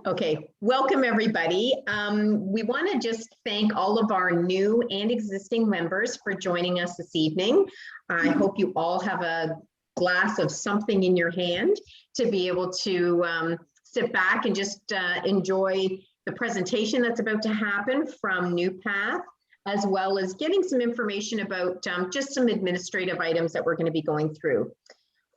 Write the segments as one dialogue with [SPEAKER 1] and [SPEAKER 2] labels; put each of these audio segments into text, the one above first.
[SPEAKER 1] Okay, welcome everybody. We want to just thank all of our new and existing members for joining us this evening. I hope you all have a glass of something in your hand to be able to sit back and just enjoy the presentation that's about to happen from New Path, as well as getting some information about just some administrative items that we're going to be going through.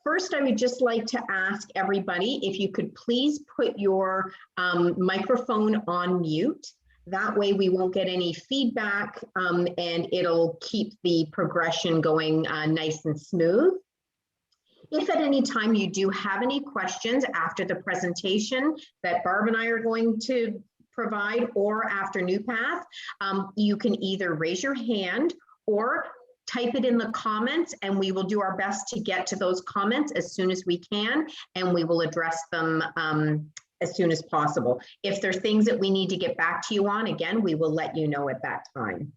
[SPEAKER 1] First, I would just like to ask everybody if you could please put your microphone on mute. That way we won't get any feedback and it'll keep the progression going nice and smooth. If at any time you do have any questions after the presentation that Barb and I are going to provide or after New Path, you can either raise your hand or type it in the comments, and we will do our best to get to those comments as soon as we can, and we will address them as soon as possible. If there's things that we need to get back to you on, again, we will let you know at that time.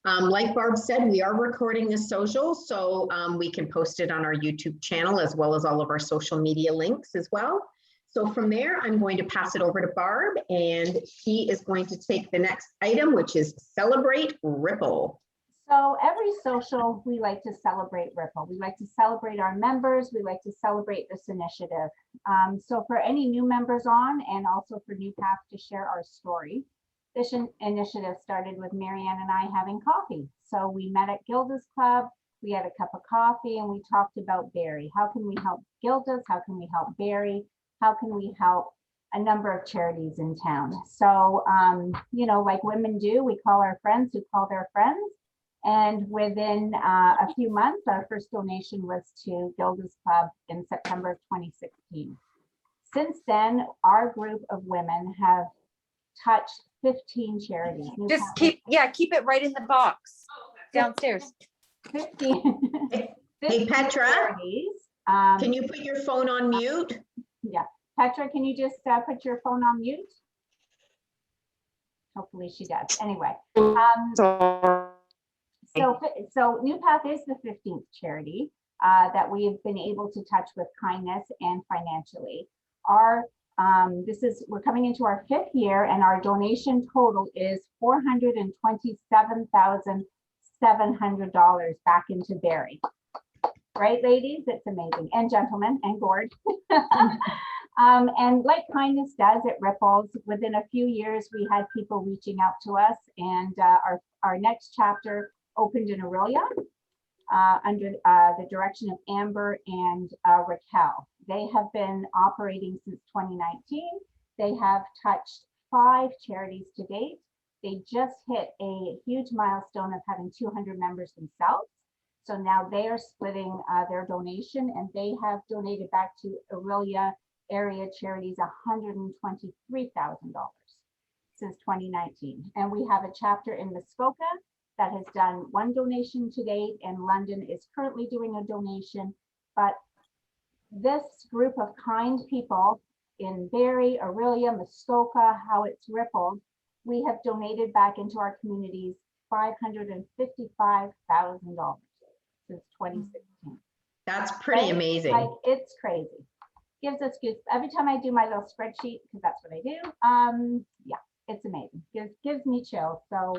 [SPEAKER 1] Like Barb said, we are recording this social, so we can post it on our YouTube channel as well as all of our social media links as well. So from there, I'm going to pass it over to Barb, and she is going to take the next item, which is Celebrate Ripple.
[SPEAKER 2] So every social, we like to celebrate Ripple. We like to celebrate our members. We like to celebrate this initiative. So for any new members on, and also for New Path to share our story, this initiative started with Marianne and I having coffee. So we met at Gilda's Club. We had a cup of coffee and we talked about Barrie. How can we help Gilda's? How can we help Barrie? How can we help a number of charities in town? So, you know, like women do, we call our friends who call their friends. And within a few months, our first donation was to Gilda's Club in September of 2016. Since then, our group of women have touched 15 charities.
[SPEAKER 3] Just keep it right in the box downstairs.
[SPEAKER 2] 15
[SPEAKER 1] Hey, Petra,
[SPEAKER 2] charities.
[SPEAKER 1] can you put your phone on mute?
[SPEAKER 2] Yeah, Petra, can you just put your phone on mute? Hopefully she does. Anyway. So New Path is the 15th charity that we have been able to touch with kindness and financially. Our we're coming into our 5th year, and our donation total is $427,700 back into Barrie. Right, ladies? It's amazing, and gentlemen, and Gord. And like kindness does, it ripples. Within a few years, we had people reaching out to us, and our next chapter opened in Aurelia under the direction of Amber and Raquel. They have been operating since 2019. They have touched 5 charities to date. They just hit a huge milestone of having 200 members themselves. So now they are splitting their donation, and they have donated back to Aurelia area charities $123,000 since 2019. And we have a chapter in Muskoka that has done 1 donation to date, and London is currently doing a donation. But this group of kind people in Barrie, Aurelia, Muskoka, how it's rippled, we have donated back into our communities $555,000 since 2016.
[SPEAKER 1] That's pretty amazing.
[SPEAKER 2] Like, it's crazy. Gives us goose every time I do my little spreadsheet, because that's what I do. Yeah, it's amazing. Gives me chills. So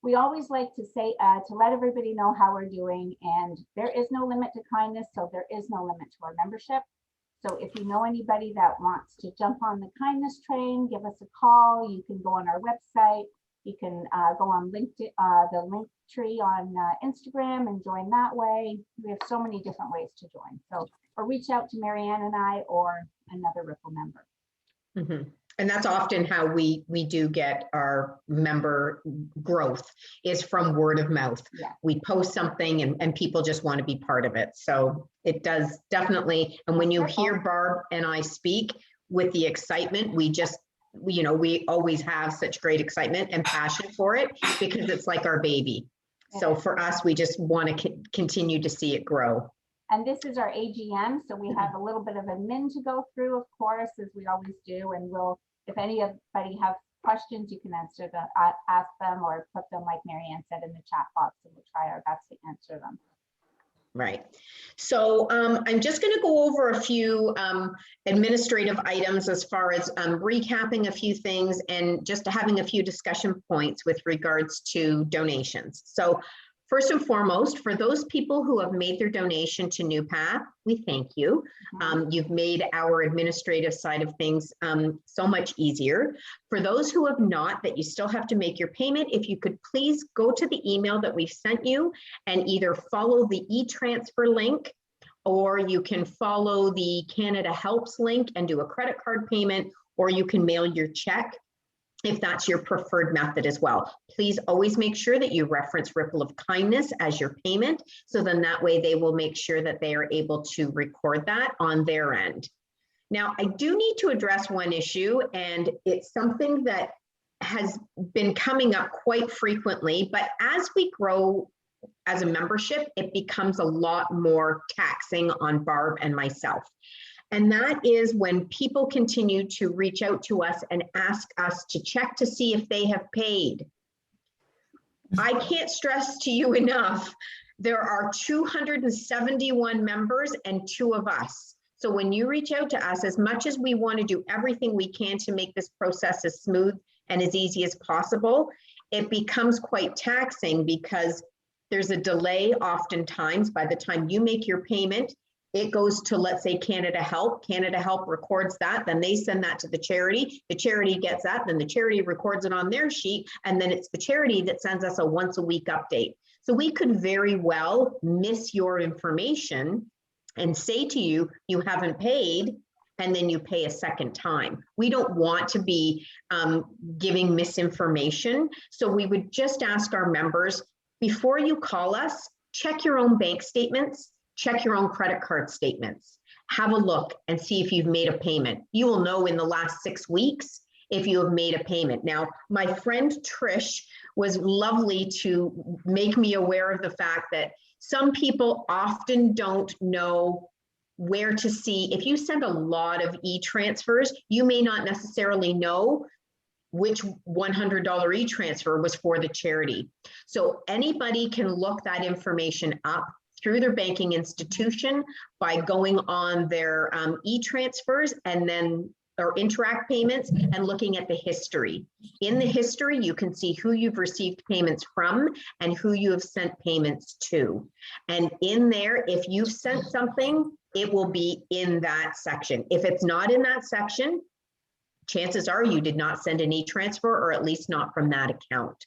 [SPEAKER 2] we always like to say to let everybody know how we're doing, and there is no limit to kindness, so there is no limit to our membership. So if you know anybody that wants to jump on the kindness train, give us a call. You can go on our website. You can go on LinkedIn, the link tree on Instagram, and join that way. We have so many different ways to join. So, or reach out to Marianne and I or another Ripple member.
[SPEAKER 1] Mm-hmm. And that's often how we do get our member growth, is from word of mouth. Yeah. We post something and people just want to be part of it. So it does definitely. And when you hear Barb and I speak with the excitement, we always have such great excitement and passion for it, because it's like our baby. So for us, we just want to continue to see it grow.
[SPEAKER 2] And this is our AGM, so we have a little bit of admin to go through, of course, as we always do. And we'll, if anybody have questions, you can ask them or put them, like Marianne said, in the chat box, and we'll try our best to answer them.
[SPEAKER 1] Right. So I'm just going to go over a few administrative items as far as recapping a few things and just having a few discussion points with regards to donations. So first and foremost, for those people who have made their donation to New Path, we thank you. You've made our administrative side of things so much easier. For those who have not, that you still have to make your payment, if you could please go to the email that we've sent you and either follow the e-transfer link, or you can follow the Canada Helps link and do a credit card payment, or you can mail your check if that's your preferred method as well. Please always make sure that you reference Ripple of Kindness as your payment, so then that way they will make sure that they are able to record that on their end. Now, I do need to address one issue, and it's something that has been coming up quite frequently, but as we grow as a membership, it becomes a lot more taxing on Barb and myself. And that is when people continue to reach out to us and ask us to check to see if they have paid. I can't stress to you enough, there are 271 members and 2 of us. So when you reach out to us, as much as we want to do everything we can to make this process as smooth and as easy as possible, it becomes quite taxing because there's a delay oftentimes. By the time you make your payment, it goes to, let's say, Canada Help. Canada Help records that, then they send that to the charity gets that, then the charity records it on their sheet, and then it's the charity that sends us a once a week update. So we could very well miss your information and say to you, you haven't paid, and then you pay a second time. We don't want to be giving misinformation. So we would just ask our members, before you call us, check your own bank statements, check your own credit card statements, have a look and see if you've made a payment. You will know in the last 6 weeks if you have made a payment. Now, my friend Trish was lovely to make me aware of the fact that some people often don't know where to see. If you send a lot of e-transfers, you may not necessarily know which $100 e-transfer was for the charity. So anybody can look that information up through their banking institution by going on their e-transfers and then or Interact payments and looking at the history. In the history, you can see who you've received payments from and who you have sent payments to. And in there, if you've sent something, it will be in that section. If it's not in that section, chances are you did not send an e-transfer, or at least not from that account.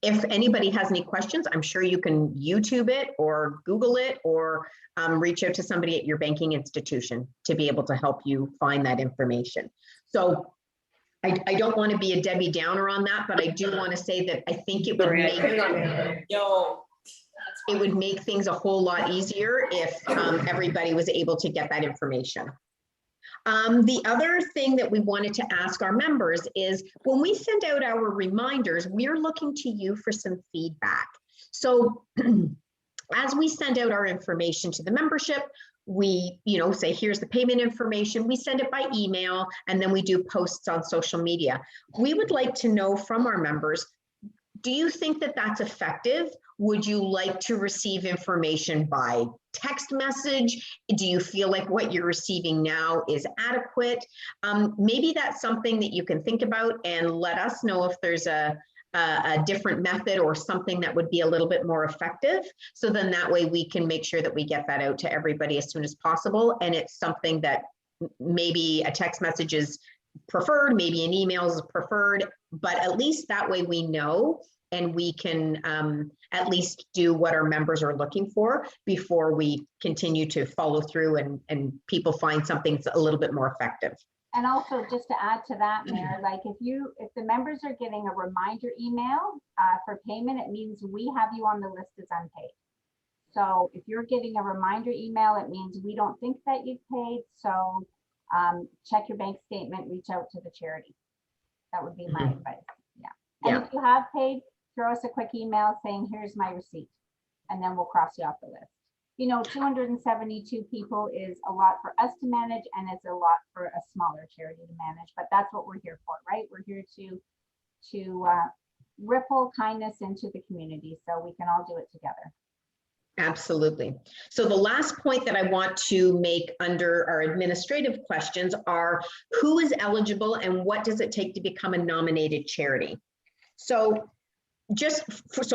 [SPEAKER 1] If anybody has any questions, I'm sure you can YouTube it or Google it or reach out to somebody at your banking institution to be able to help you find that information. So I don't want to be a Debbie Downer on that, but I do want to say that I think it would make things a whole lot easier if everybody was able to get that information. The other thing that we wanted to ask our members is when we send out our reminders, we're looking to you for some feedback. So as we send out our information to the membership, we say, here's the payment information. We send it by email, and then we do posts on social media. We would like to know from our members, do you think that that's effective? Would you like to receive information by text message? Do you feel like what you're receiving now is adequate? Maybe that's something that you can think about and let us know if there's a different method or something that would be a little bit more effective. So then that way we can make sure that we get that out to everybody as soon as possible. And it's something that maybe a text message is preferred, maybe an email is preferred, but at least that way we know and we can at least do what our members are looking for before we continue to follow through and people find something a little bit more effective.
[SPEAKER 2] And also just to add to that, Mayor, like if the members are getting a reminder email for payment, it means we have you on the list as unpaid. So if you're getting a reminder email, it means we don't think that you've paid. So check your bank statement, reach out to the charity. That would be my advice. Yeah. And if you have paid, throw us a quick email saying, here's my receipt, and then we'll cross you off the list. 272 people is a lot for us to manage, and it's a lot for a smaller charity to manage, but that's what we're here for, right? We're here to ripple kindness into the community so we can all do it together.
[SPEAKER 1] Absolutely. So the last point that I want to make under our administrative questions are who is eligible and what does it take to become a nominated charity? So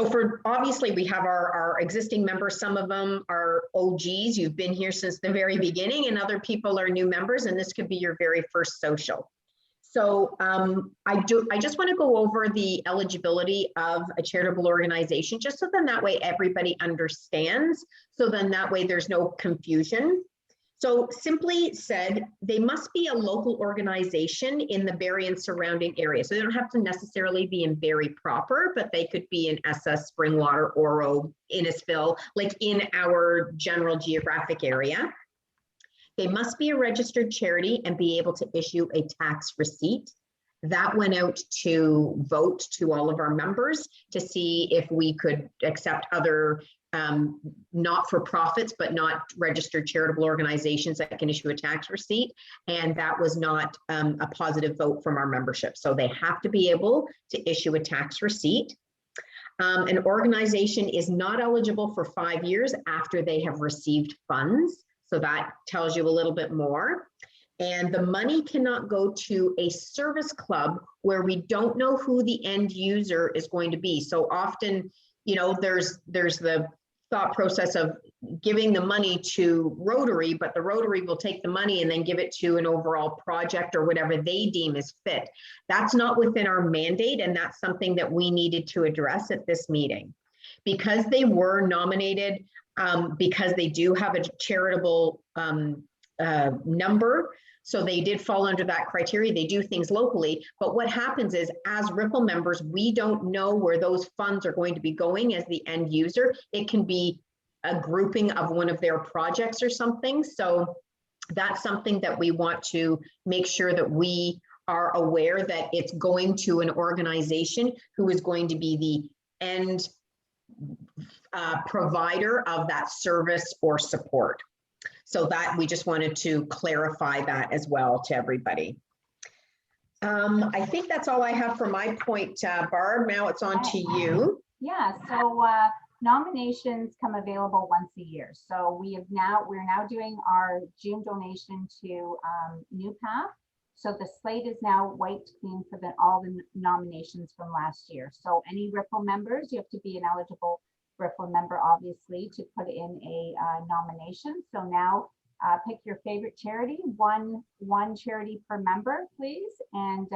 [SPEAKER 1] for obviously we have our existing members, some of them are OGs, you've been here since the very beginning, and other people are new members, and this could be your very first social. So I just want to go over the eligibility of a charitable organization, just so then that way everybody understands. So then that way there's no confusion. So simply said, they must be a local organization in the Barrie and surrounding area. So they don't have to necessarily be in Barrie proper, but they could be in SS, Springwater, Oro, Innisfil, like in our general geographic area. They must be a registered charity and be able to issue a tax receipt. That went out to vote to all of our members to see if we could accept other not-for-profits, but not registered charitable organizations that can issue a tax receipt. And that was not a positive vote from our membership. So they have to be able to issue a tax receipt. An organization is not eligible for 5 years after they have received funds. So that tells you a little bit more. And the money cannot go to a service club where we don't know who the end user is going to be. So often, you know, there's the thought process of giving the money to Rotary, but the Rotary will take the money and then give it to an overall project or whatever they deem is fit. That's not within our mandate, and that's something that we needed to address at this meeting. Because they were nominated, because they do have a charitable number, so they did fall under that criteria. They do things locally, but what happens is as Ripple members, we don't know where those funds are going to be going as the end user. It can be a grouping of one of their projects or something. So that's something that we want to make sure that we are aware that it's going to an organization who is going to be the end provider of that service or support. So that we just wanted to clarify that as well to everybody. I think that's all I have for my point, Barb. Now it's on to you.
[SPEAKER 2] Yeah, so nominations come available once a year. So we're now doing our June donation to New Path. So the slate is now wiped clean for all the nominations from last year. So any Ripple members, you have to be an eligible Ripple member, obviously, to put in a nomination. So now pick your favorite charity, one charity per member, please. And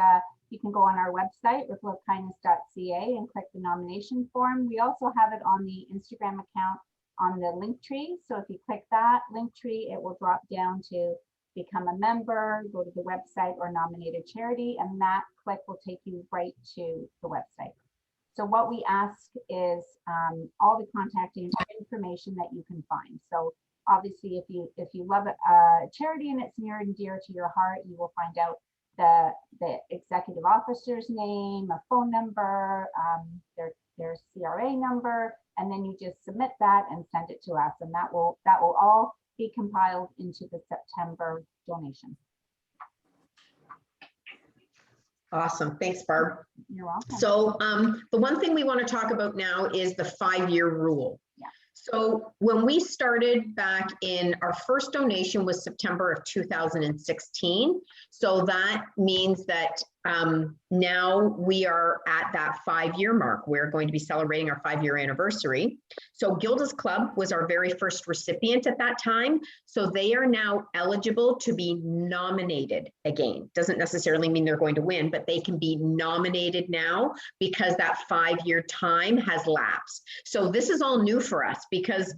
[SPEAKER 2] you can go on our website, rippleofkindness.ca, and click the nomination form. We also have it on the Instagram account on the link tree. So if you click that link tree, it will drop down to become a member, go to the website, or nominate a charity, and that click will take you right to the website. So what we ask is all the contact information that you can find. So obviously, if you love a charity and it's near and dear to your heart, you will find out the executive officer's name, a phone number, their CRA number, and then you just submit that and send it to us, and that will all be compiled into the September donation.
[SPEAKER 1] Awesome. Thanks, Barb.
[SPEAKER 2] You're welcome.
[SPEAKER 1] So the one thing we want to talk about now is the 5-year rule.
[SPEAKER 2] Yeah.
[SPEAKER 1] So when we started back in, our first donation was September of 2016. So that means that now we are at that 5-year mark. We're going to be celebrating our 5-year anniversary. So Gilda's Club was our very first recipient at that time. So they are now eligible to be nominated again. Doesn't necessarily mean they're going to win, but they can be nominated now because that 5-year time has lapsed. So this is all new for us because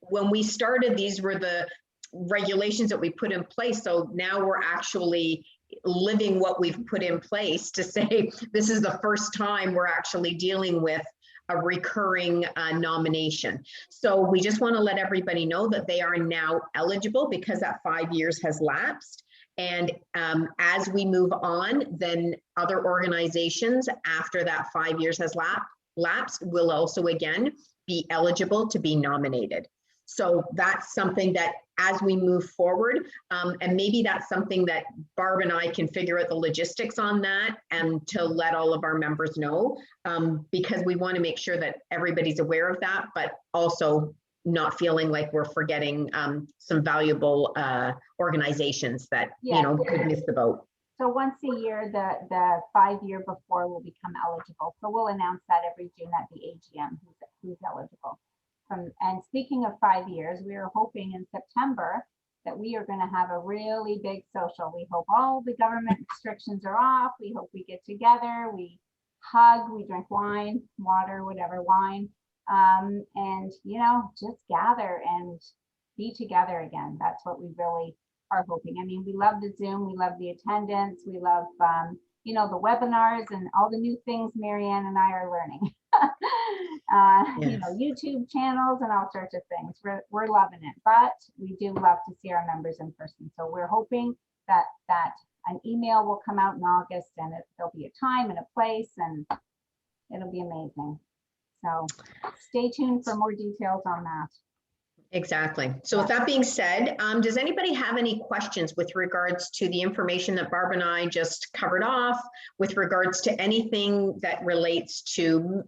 [SPEAKER 1] when we started, these were the regulations that we put in place. So now we're actually living what we've put in place to say this is the first time we're actually dealing with a recurring nomination. So we just want to let everybody know that they are now eligible because that 5 years has lapsed. And as we move on, then other organizations after that 5 years has lapsed will also again be eligible to be nominated. So that's something that as we move forward, and maybe that's something that Barb and I can figure out the logistics on that and to let all of our members know, because we want to make sure that everybody's aware of that, but also not feeling like we're forgetting some valuable organizations that, you know, could miss the boat.
[SPEAKER 2] So once a year, the 5-year before will become eligible. So we'll announce that every June at the AGM who's eligible. And speaking of 5 years, we are hoping in September that we are going to have a really big social. We hope all the government restrictions are off. We hope we get together, we hug, we drink wine, water, whatever, wine, and, you know, just gather and be together again. That's what we really are hoping. I mean, we love the Zoom, we love the attendance, we love, you know, the webinars and all the new things Marianne and I are learning.
[SPEAKER 1] Yes.
[SPEAKER 2] You know, YouTube channels and all sorts of things. We're loving it, but we do love to see our members in person. So we're hoping that an email will come out in August, and there'll be a time and a place, and it'll be amazing. So stay tuned for more details on that.
[SPEAKER 1] Exactly. So with that being said, does anybody have any questions with regards to the information that Barb and I just covered off, with regards to anything that relates to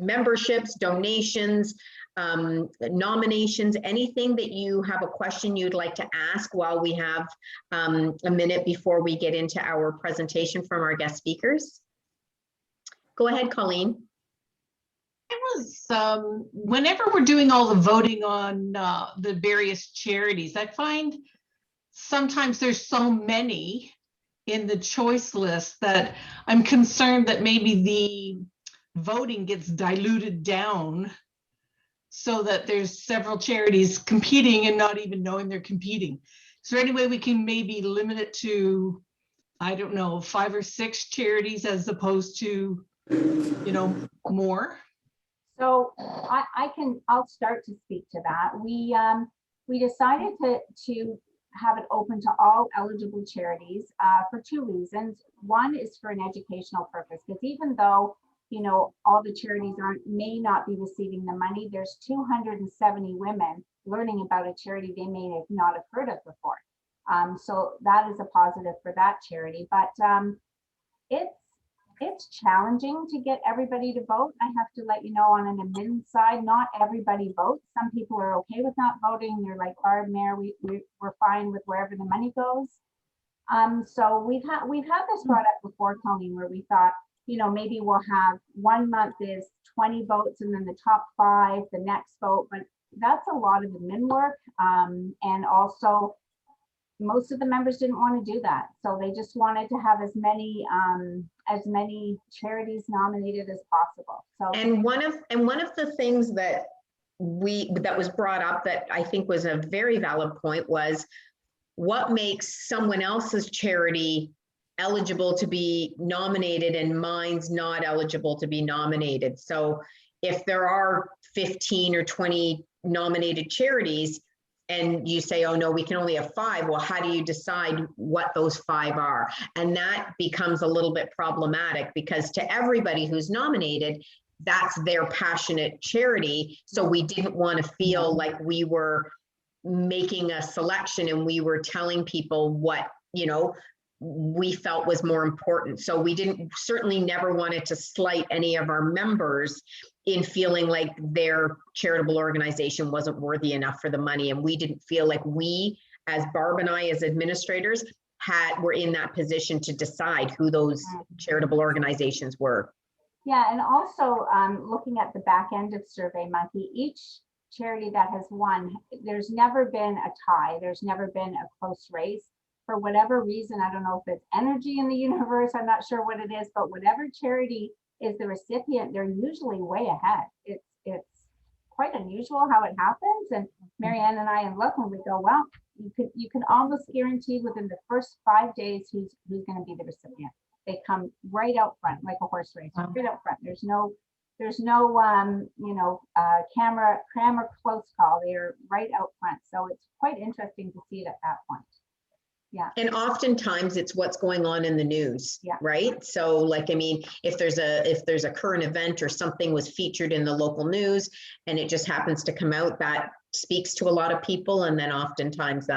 [SPEAKER 1] memberships, donations, nominations, anything that you have a question you'd like to ask while we have a minute before we get into our presentation from our guest speakers? Go ahead, Colleen.
[SPEAKER 4] Whenever we're doing all the voting on the various charities, I find sometimes there's so many in the choice list that I'm concerned that maybe the voting gets diluted down so that there's several charities competing and not even knowing they're competing. Is there any way we can maybe limit it to, I don't know, 5 or 6 charities as opposed to, you know, more?
[SPEAKER 2] So I'll start to speak to that. We decided to have it open to all eligible charities for 2 reasons. One is for an educational purpose, because even though, you know, all the charities may not be receiving the money, there's 270 women learning about a charity they may not have heard of before. So that is a positive for that charity, but it's challenging to get everybody to vote. I have to let you know, on an admin side, not everybody votes. Some people are okay with not voting. They're like, Barb, Mayor, we're fine with wherever the money goes. So we've had this brought up before, Colleen, where we thought, you know, maybe we'll have 1 month is 20 votes and then the top 5, the next vote, but that's a lot of admin work. And also, most of the members didn't want to do that. So they just wanted to have as many charities nominated as possible. So
[SPEAKER 1] and one of the things that was brought up that I think was a very valid point was, what makes someone else's charity eligible to be nominated and mine's not eligible to be nominated? So if there are 15 or 20 nominated charities, and you say, oh no, we can only have 5. Well, how do you decide what those 5 are? And that becomes a little bit problematic, because to everybody who's nominated, that's their passionate charity. So we didn't want to feel like we were making a selection and we were telling people what, you know, we felt was more important. So we certainly never wanted to slight any of our members in feeling like their charitable organization wasn't worthy enough for the money. And we didn't feel like we, as Barb and I, as administrators, were in that position to decide who those charitable organizations were.
[SPEAKER 2] yeah, and also looking at the back end of SurveyMonkey, each charity that has won, there's never been a tie, there's never been a close race. For whatever reason, I don't know if it's energy in the universe, I'm not sure what it is, but whatever charity is the recipient, they're usually way ahead. It's quite unusual how it happens. And Marianne and I look and we go, well, you can almost guarantee within the first 5 days who's going to be the recipient. They come right out front, like a horse race, right out front. There's no you know, camera close call. They're right out front. So it's quite interesting to see it at that point. Yeah.
[SPEAKER 1] And oftentimes it's what's going on in the news,
[SPEAKER 2] yeah.
[SPEAKER 1] Right? So like, I mean, if there's a current event or something was featured in the local news and it just happens to come out, that speaks to a lot of people. And then oftentimes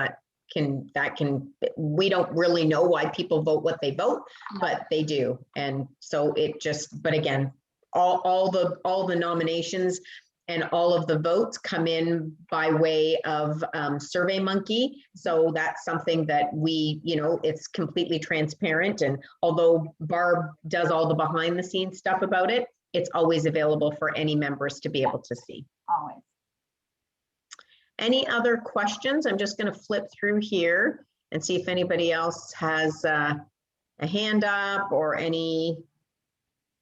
[SPEAKER 1] we don't really know why people vote what they vote, but they do. And so but again, all the nominations, and all of the votes come in by way of SurveyMonkey. So that's something that we, it's completely transparent. And although Barb does all the behind the scenes stuff about it, it's always available for any members to be able to see.
[SPEAKER 2] Always.
[SPEAKER 1] Any other questions? I'm just going to flip through here and see if anybody else has a hand up or any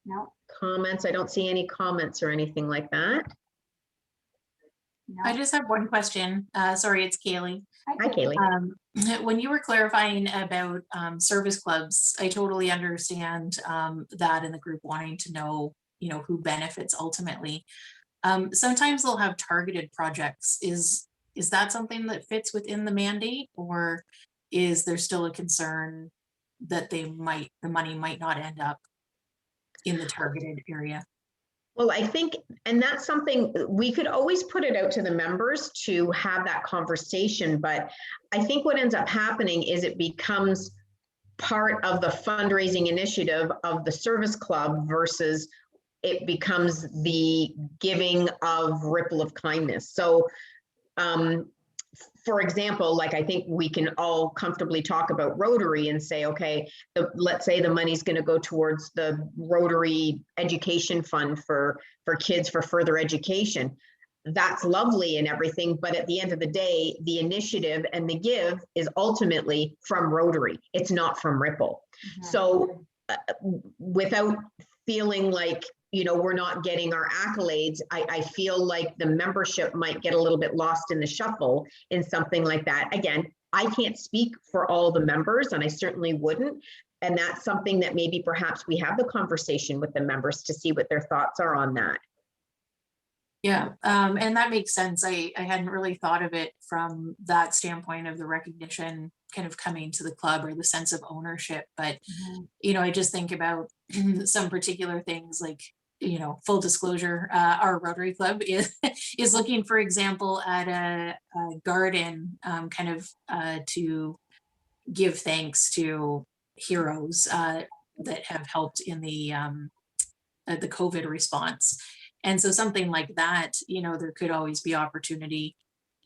[SPEAKER 2] No,
[SPEAKER 1] comments. I don't see any comments or anything like that.
[SPEAKER 3] I
[SPEAKER 2] no.
[SPEAKER 3] just have one question. Sorry, it's Kaylee.
[SPEAKER 1] Hi, Kaylee.
[SPEAKER 3] When you were clarifying about service clubs, I totally understand that and the group wanting to know, who benefits ultimately. Sometimes they'll have targeted projects. Is that something that fits within the mandate, or is there still a concern that the money might not end up in the targeted area?
[SPEAKER 1] Well, I think, and that's something we could always put it out to the members to have that conversation. But I think what ends up happening is it becomes part of the fundraising initiative of the service club versus it becomes the giving of ripple of kindness. So, for example, like I think we can all comfortably talk about Rotary and say, okay, let's say the money's going to go towards the Rotary Education Fund for kids for further education. That's lovely and everything, but at the end of the day, the initiative and the give is ultimately from Rotary. It's not from Ripple.
[SPEAKER 2] Mhm.
[SPEAKER 1] So without feeling like, we're not getting our accolades, I feel like the membership might get a little bit lost in the shuffle in something like that. Again, I can't speak for all the members, and I certainly wouldn't. And that's something that maybe perhaps we have the conversation with the members to see what their thoughts are on that.
[SPEAKER 3] Yeah, and that makes sense. I hadn't really thought of it from that standpoint of the recognition kind of coming to the club or the sense of ownership. But,
[SPEAKER 2] Mhm.
[SPEAKER 3] I just think about some particular things like, full disclosure, our Rotary Club is looking, for example, at a garden to give thanks to heroes that have helped in the COVID response. And so something like that, there could always be opportunity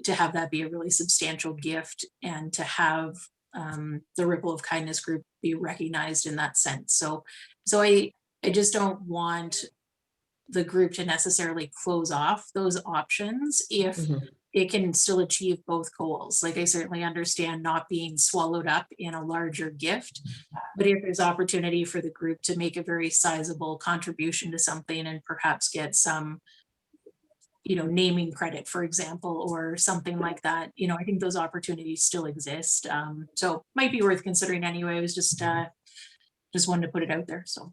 [SPEAKER 3] to have that be a really substantial gift and to have the Ripple of Kindness group be recognized in that sense. So I just don't want the group to necessarily close off those options if
[SPEAKER 1] Mhm.
[SPEAKER 3] it can still achieve both goals. Like I certainly understand not being swallowed up in a larger gift, but if there's opportunity for the group to make a very sizable contribution to something and perhaps get some, naming credit, for example, or something like that, I think those opportunities still exist. So might be worth considering anyway. I was just wanted to put it out there. So.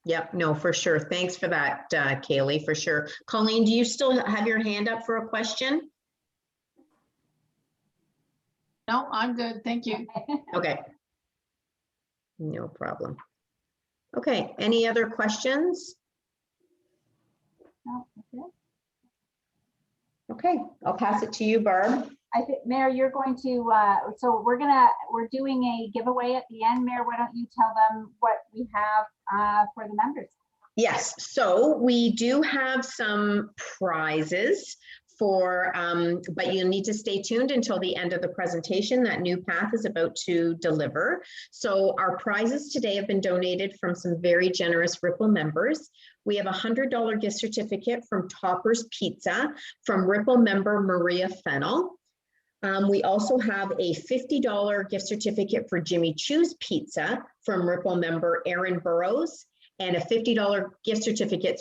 [SPEAKER 1] Yep, no, for sure. Thanks for that, Kaylee, for sure. Colleen, do you still have your hand up for a question?
[SPEAKER 4] No, I'm good. Thank you.
[SPEAKER 1] Okay. No problem. Okay, any other questions?
[SPEAKER 2] No, that's it.
[SPEAKER 1] Okay, I'll pass it to you, Barb.
[SPEAKER 2] I think, Mayor, you're going to, so we're doing a giveaway at the end. Mayor, why don't you tell them what we have for the members?
[SPEAKER 1] Yes, so we do have some prizes for, but you'll need to stay tuned until the end of the presentation. That new path is about to deliver. So our prizes today have been donated from some very generous Ripple members. We have a $100 gift certificate from Topper's Pizza from Ripple member Maria Fennel. We also have a $50 gift certificate for Jimmy Choo's Pizza from Ripple member Aaron Burrows, and a $50 gift certificate.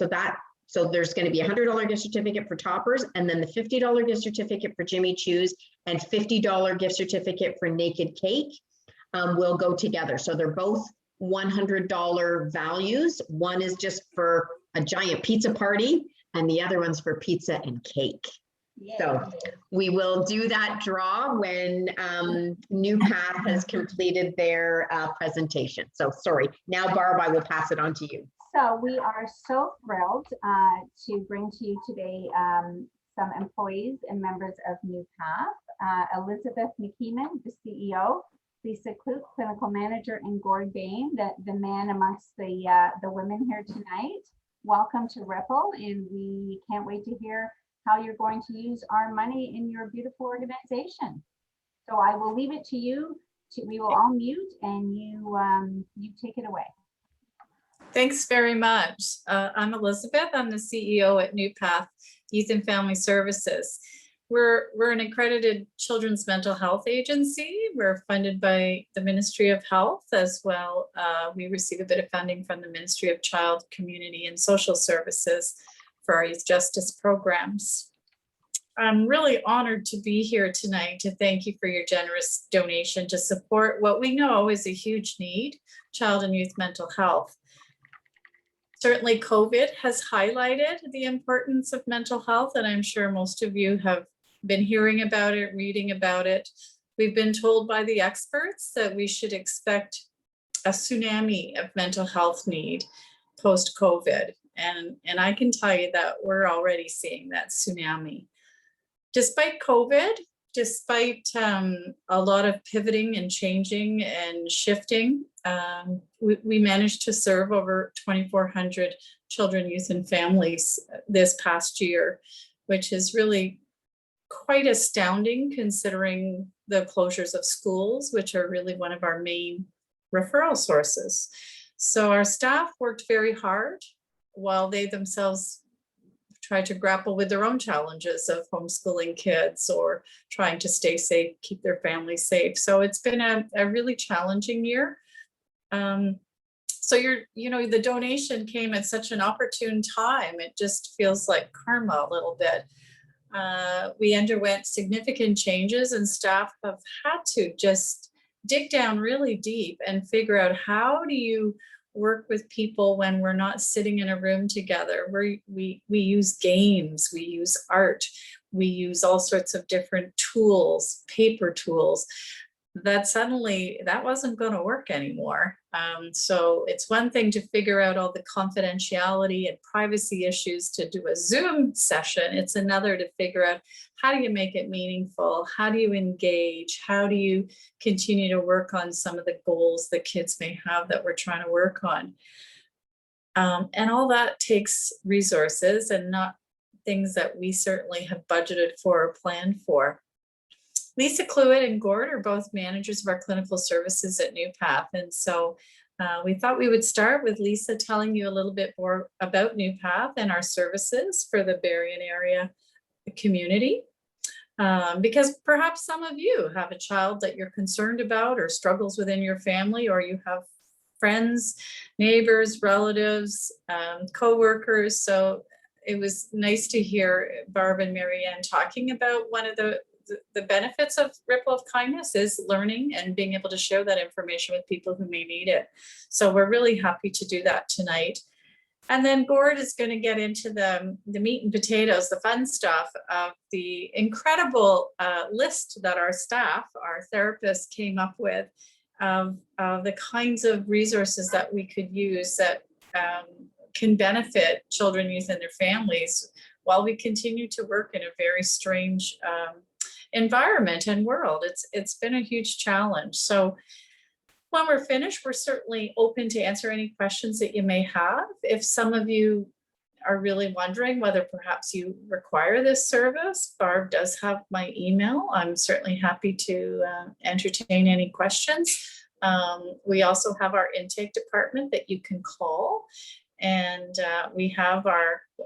[SPEAKER 1] So there's going to be a $100 gift certificate for Toppers, and then the $50 gift certificate for Jimmy Choo's and $50 gift certificate for Naked Cake will go together. So they're both $100 values. One is just for a giant pizza party, and the other one's for pizza and cake.
[SPEAKER 2] Yeah.
[SPEAKER 1] So we will do that draw when New Path has completed their presentation. So sorry, now Barb, I will pass it on to you.
[SPEAKER 2] So we are so thrilled to bring to you today some employees and members of New Path. Elizabeth McKeeman, the CEO, Lisa Cluett, Clinical Manager, and Gord Bain, the man amongst the women here tonight. Welcome to Ripple, and we can't wait to hear how you're going to use our money in your beautiful organization. So I will leave it to you. We will all mute and you take it away.
[SPEAKER 5] Thanks very much. I'm Elizabeth. I'm the CEO at New Path Youth and Family Services. We're an accredited children's mental health agency. We're funded by the Ministry of Health as well. We receive a bit of funding from the Ministry of Child, Community and Social Services for our youth justice programs. I'm really honored to be here tonight to thank you for your generous donation to support what we know is a huge need, child and youth mental health. Certainly COVID has highlighted the importance of mental health, and I'm sure most of you have been hearing about it, reading about it. We've been told by the experts that we should expect a tsunami of mental health need post-COVID. And I can tell you that we're already seeing that tsunami. Despite COVID, despite a lot of pivoting and changing and shifting, we managed to serve over 2,400 children, youth, and families this past year, which is really quite astounding considering the closures of schools, which are really one of our main referral sources. So our staff worked very hard while they themselves tried to grapple with their own challenges of homeschooling kids or trying to stay safe, keep their families safe. So it's been a really challenging year. So the donation came at such an opportune time. It just feels like karma a little bit. We underwent significant changes and staff have had to just dig down really deep and figure out how do you work with people when we're not sitting in a room together. We use games, we use art, we use all sorts of different tools, paper tools, that suddenly that wasn't going to work anymore. So it's one thing to figure out all the confidentiality and privacy issues to do a Zoom session. It's another to figure out how do you make it meaningful? How do you engage? How do you continue to work on some of the goals that kids may have that we're trying to work on? And all that takes resources and not things that we certainly have budgeted for or planned for. Lisa Cluett and Gord are both managers of our clinical services at New Path. And so we thought we would start with Lisa telling you a little bit more about New Path and our services for the Berrien area community. Because perhaps some of you have a child that you're concerned about or struggles within your family, or you have friends, neighbors, relatives, co-workers. So it was nice to hear Barb and Marianne talking about one of the benefits of Ripple of Kindness is learning and being able to share that information with people who may need it. So we're really happy to do that tonight. And then Gord is going to get into the meat and potatoes, the fun stuff of the incredible list that our staff, our therapists came up with of the kinds of resources that we could use that can benefit children, youth, and their families while we continue to work in a very strange environment and world. It's been a huge challenge. So when we're finished, we're certainly open to answer any questions that you may have. If some of you are really wondering whether perhaps you require this service, Barb does have my email. I'm certainly happy to entertain any questions. We also have our intake department that you can call. And we have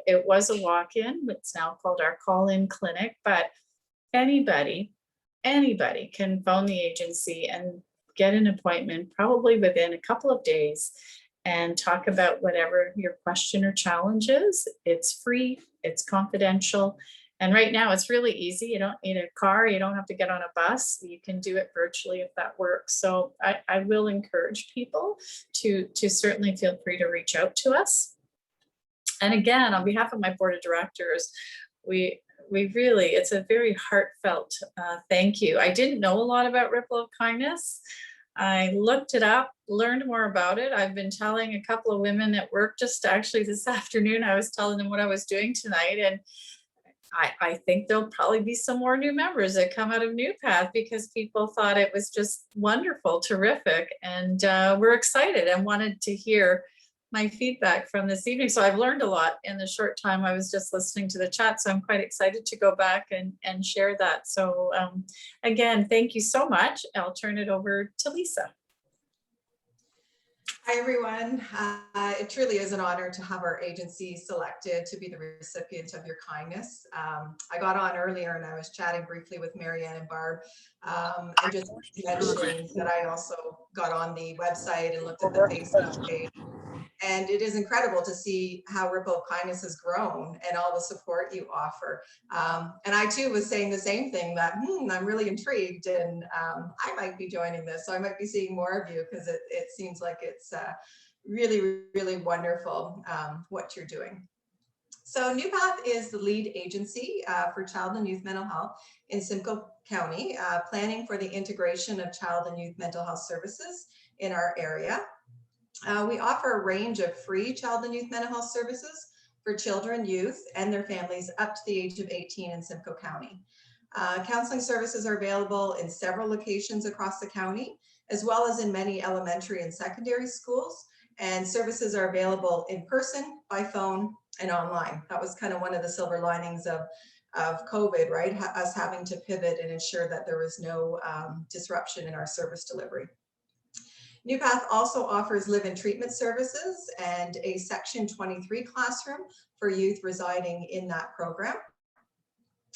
[SPEAKER 5] it was a walk-in, it's now called our call-in clinic, but anybody can phone the agency and get an appointment probably within a couple of days and talk about whatever your question or challenge is. It's free, it's confidential. And right now it's really easy. You don't need a car, you don't have to get on a bus. You can do it virtually if that works. So I will encourage people to certainly feel free to reach out to us. And again, on behalf of my board of directors, we really, it's a very heartfelt thank you. I didn't know a lot about Ripple of Kindness. I looked it up, learned more about it. I've been telling a couple of women at work just actually this afternoon, I was telling them what I was doing tonight. And I think there'll probably be some more new members that come out of New Path because people thought it was just wonderful, terrific. And we're excited and wanted to hear my feedback from this evening. So I've learned a lot in the short time I was just listening to the chat. So I'm quite excited to go back and share that. So again, thank you so much. I'll turn it over to Lisa.
[SPEAKER 6] Hi, everyone. It truly is an honor to have our agency selected to be the recipient of your kindness. I got on earlier and I was chatting briefly with Marianne and Barb, and just mentioning that I also got on the website and looked at the Facebook page. And it is incredible to see how Ripple of Kindness has grown and all the support you offer. And I too was saying the same thing, that I'm really intrigued, and I might be joining this. So I might be seeing more of you, because it seems like it's really, really wonderful what you're doing. So New Path is the lead agency for child and youth mental health in Simcoe County, planning for the integration of child and youth mental health services in our area. We offer a range of free child and youth mental health services for children, youth, and their families up to the age of 18 in Simcoe County. Counseling services are available in several locations across the county, as well as in many elementary and secondary schools. And services are available in person, by phone, and online. That was kind of one of the silver linings of COVID, right? Us having to pivot and ensure that there was no disruption in our service delivery. New Path also offers live-in treatment services and a Section 23 classroom for youth residing in that program.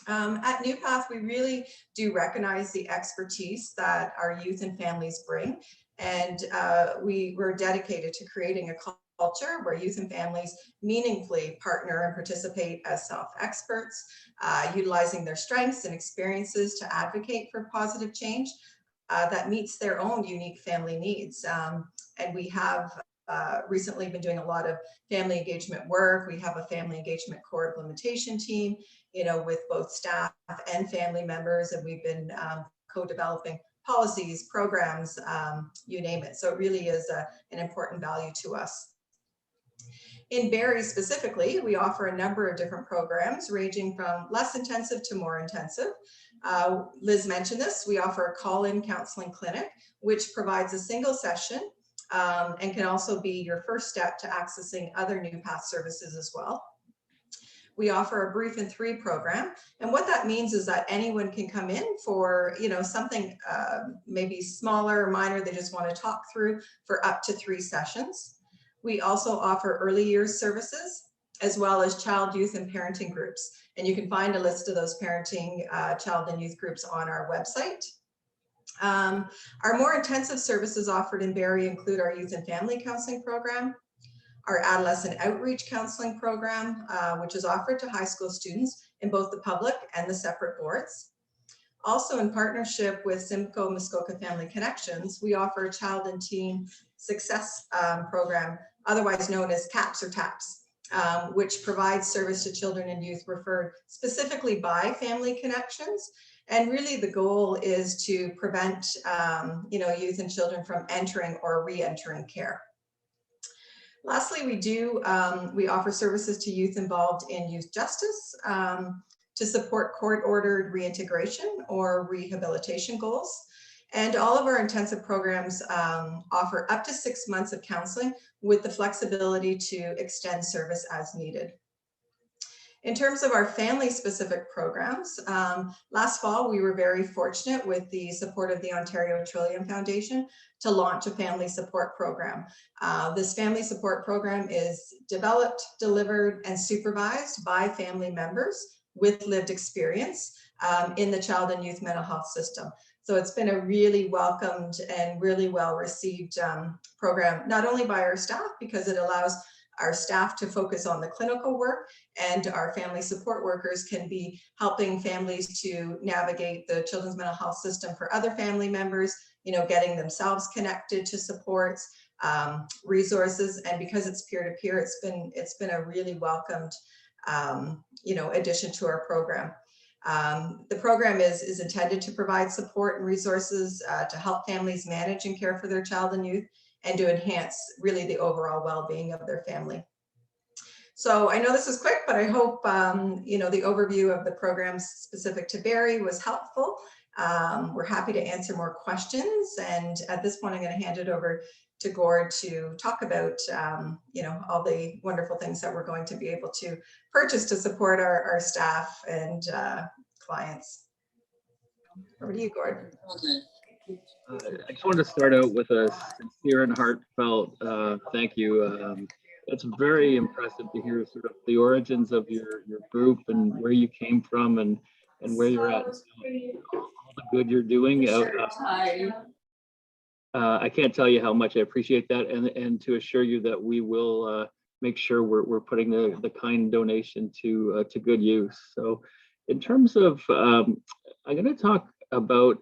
[SPEAKER 6] At New Path, we really do recognize the expertise that our youth and families bring, and we're dedicated to creating a culture where youth and families meaningfully partner and participate as self-experts, utilizing their strengths and experiences to advocate for positive change that meets their own unique family needs. And we have recently been doing a lot of family engagement work. We have a family engagement core implementation team, with both staff and family members, and we've been co-developing policies, programs, you name it. So it really is an important value to us. In Barrie specifically, we offer a number of different programs ranging from less intensive to more intensive. Liz mentioned this. We offer a call-in counseling clinic, which provides a single session and can also be your first step to accessing other New Path services as well. We offer a brief in 3 program, and what that means is that anyone can come in for something maybe smaller or minor they just want to talk through, for up to 3 sessions. We also offer early years services, as well as child, youth, and parenting groups. And you can find a list of those parenting, child and youth groups on our website. Our more intensive services offered in Barrie include our youth and family counseling program, our adolescent outreach counseling program, which is offered to high school students in both the public and the separate boards. Also, in partnership with Simcoe Muskoka Family Connections, we offer a child and teen success program, otherwise known as CAPS or TAPS, which provides service to children and youth referred specifically by Family Connections. And really the goal is to prevent youth and children from entering or re-entering care. Lastly, we offer services to youth involved in youth justice to support court-ordered reintegration or rehabilitation goals. And all of our intensive programs offer up to 6 months of counseling with the flexibility to extend service as needed. In terms of our family-specific programs, last fall we were very fortunate, with the support of the Ontario Trillium Foundation, to launch a family support program. This family support program is developed, delivered, and supervised by family members with lived experience in the child and youth mental health system. So it's been a really welcomed and really well received program, not only by our staff, because it allows our staff to focus on the clinical work, and our family support workers can be helping families to navigate the children's mental health system for other family members, getting themselves connected to supports, resources. And because it's peer-to-peer, it's been a really welcomed addition to our program. The program is intended to provide support and resources to help families manage and care for their child and youth, and to enhance really the overall well-being of their family. So I know this is quick, but I hope the overview of the programs specific to Barrie was helpful. We're happy to answer more questions, and at this point I'm going to hand it over to Gord to talk about, you know, all the wonderful things that we're going to be able to purchase to support our staff and clients. Over to you, Gord.
[SPEAKER 7] I just wanted to start out with a sincere and heartfelt thank you. It's very impressive to hear sort of the origins of your group and where you came from and where you're at, all the good you're doing. I can't tell you how much I appreciate that, and to assure you that we will make sure we're putting the kind donation to good use. So, in terms of, I'm going to talk about,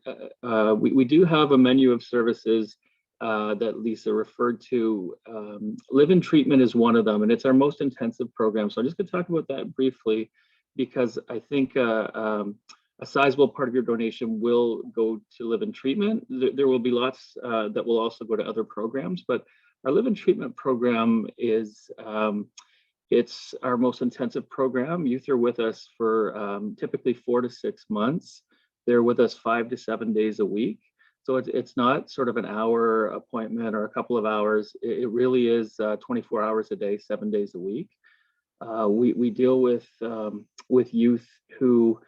[SPEAKER 7] we do have a menu of services that Lisa referred to. Live-in treatment is one of them, and it's our most intensive program. So I'm just going to talk about that briefly, because I think a sizable part of your donation will go to live-in treatment. There will be lots that will also go to other programs, but our live-in treatment program is, it's our most intensive program. Youth are with us for typically 4 to 6 months. They're with us 5 to 7 days a week. So it's not sort of an hour appointment or a couple of hours. It really is 24 hours a day, 7 days a week. We deal with youth who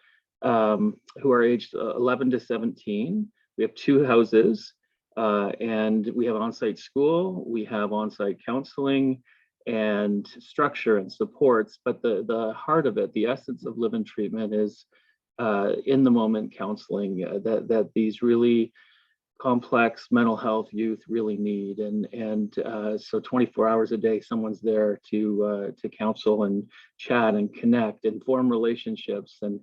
[SPEAKER 7] are aged 11 to 17. We have 2 houses, and we have on-site school, we have on-site counseling and structure and supports. But the heart of it, the essence of live-in treatment, is in the moment counseling that these really complex mental health youth really need, and so 24 hours a day someone's there to counsel and chat and connect and form relationships and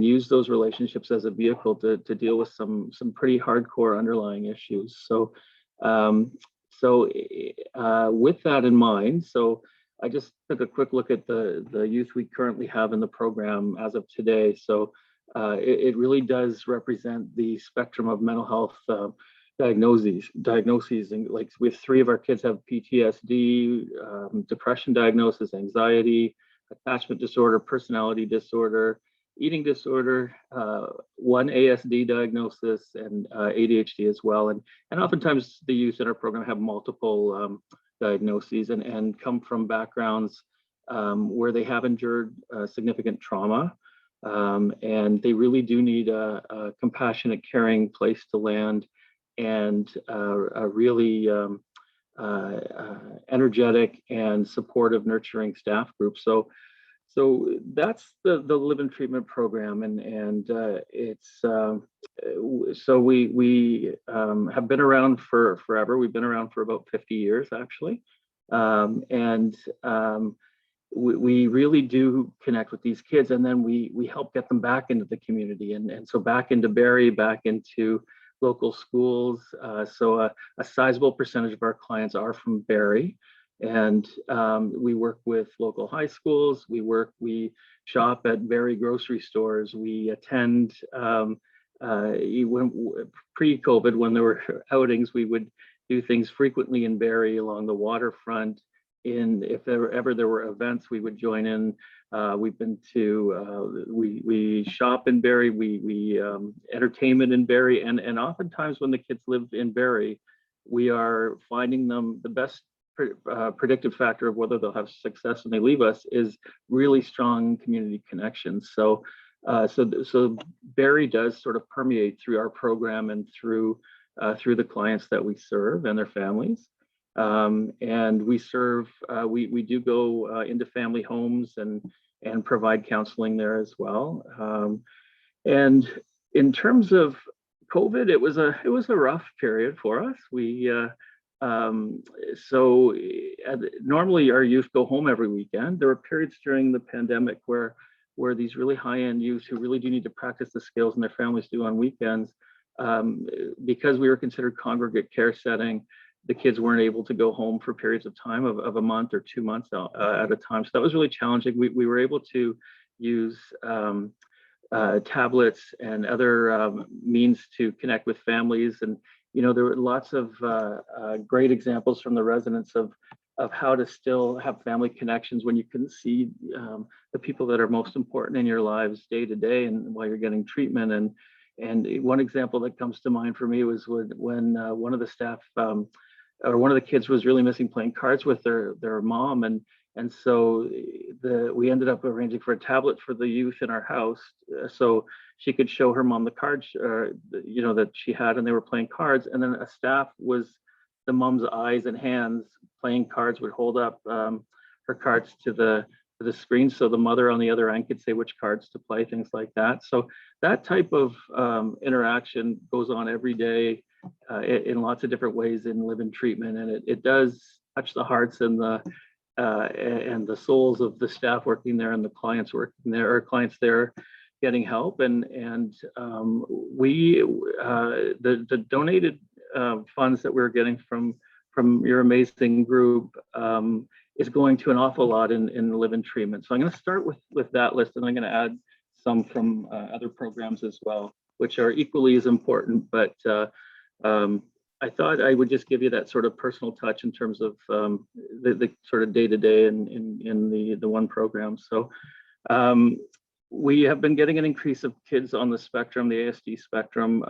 [SPEAKER 7] use those relationships as a vehicle to deal with some pretty hardcore underlying issues. So with that in mind, so I just took a quick look at the youth we currently have in the program as of today. So it really does represent the spectrum of mental health diagnoses, and like we have 3 of our kids have PTSD, depression diagnosis, anxiety, attachment disorder, personality disorder, eating disorder, 1 ASD diagnosis, and ADHD as well. And oftentimes the youth in our program have multiple diagnoses and come from backgrounds where they have endured significant trauma. And they really do need a compassionate, caring place to land, and a really energetic and supportive, nurturing staff group. So that's the live-in treatment program, and it's so we have been around for forever. We've been around for about 50 years actually, and we really do connect with these kids, and then we help get them back into the community, and so back into Barrie, back into local schools. So a sizable percentage of our clients are from Barrie, and we work with local high schools. We shop at Barrie grocery stores. We attend, pre-COVID, when there were outings, we would do things frequently in Barrie along the waterfront. If ever there were events, we would join in. We've been to, we shop in Barrie, we entertainment in Barrie, and oftentimes when the kids live in Barrie, we are finding them the best predictive factor of whether they'll have success when they leave us is really strong community connections. So Barrie does sort of permeate through our program and through the clients that we serve and their families. And we serve, we do go into family homes and provide counseling there as well. And in terms of COVID, it was a rough period for us. Normally our youth go home every weekend. There were periods during the pandemic where these really high-end youth who really do need to practice the skills and their families do on weekends, because we were considered congregate care setting, the kids weren't able to go home for periods of time of a month or 2 months at a time. So that was really challenging. We were able to use tablets and other means to connect with families. And, you know, there were lots of great examples from the residents of how to still have family connections when you couldn't see the people that are most important in your lives day to day and while you're getting treatment. And one example that comes to mind for me was when one of the staff or one of the kids was really missing playing cards with their mom, and so we ended up arranging for a tablet for the youth in our house, so she could show her mom the cards, that she had, and they were playing cards, and then a staff was the mom's eyes and hands playing cards, would hold up her cards to the screen, so the mother on the other end could say which cards to play, things like that. So that type of interaction goes on every day in lots of different ways in live-in treatment, and it does touch the hearts and the souls of the staff working there and the clients working there, or clients there getting help. And we the donated funds that we're getting from your amazing group is going to an awful lot in live-in treatment. So I'm going to start with that list, and I'm going to add some from other programs as well, which are equally as important. But I thought I would just give you that sort of personal touch in terms of the sort of day-to-day in the one program. So we have been getting an increase of kids on the spectrum, the ASD spectrum.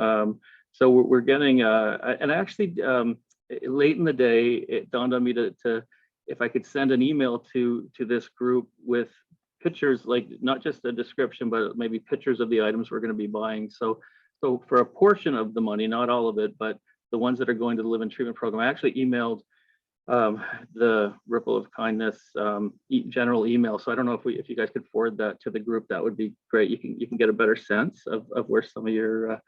[SPEAKER 7] So we're getting, and actually late in the day, it dawned on me to if I could send an email to this group with pictures, like not just a description, but maybe pictures of the items we're going to be buying. So for a portion of the money, not all of it, but the ones that are going to the live-in treatment program, I actually emailed the Ripple of Kindness general email. So I don't know if you guys could forward that to the group, that would be great. You can get a better sense of where some of your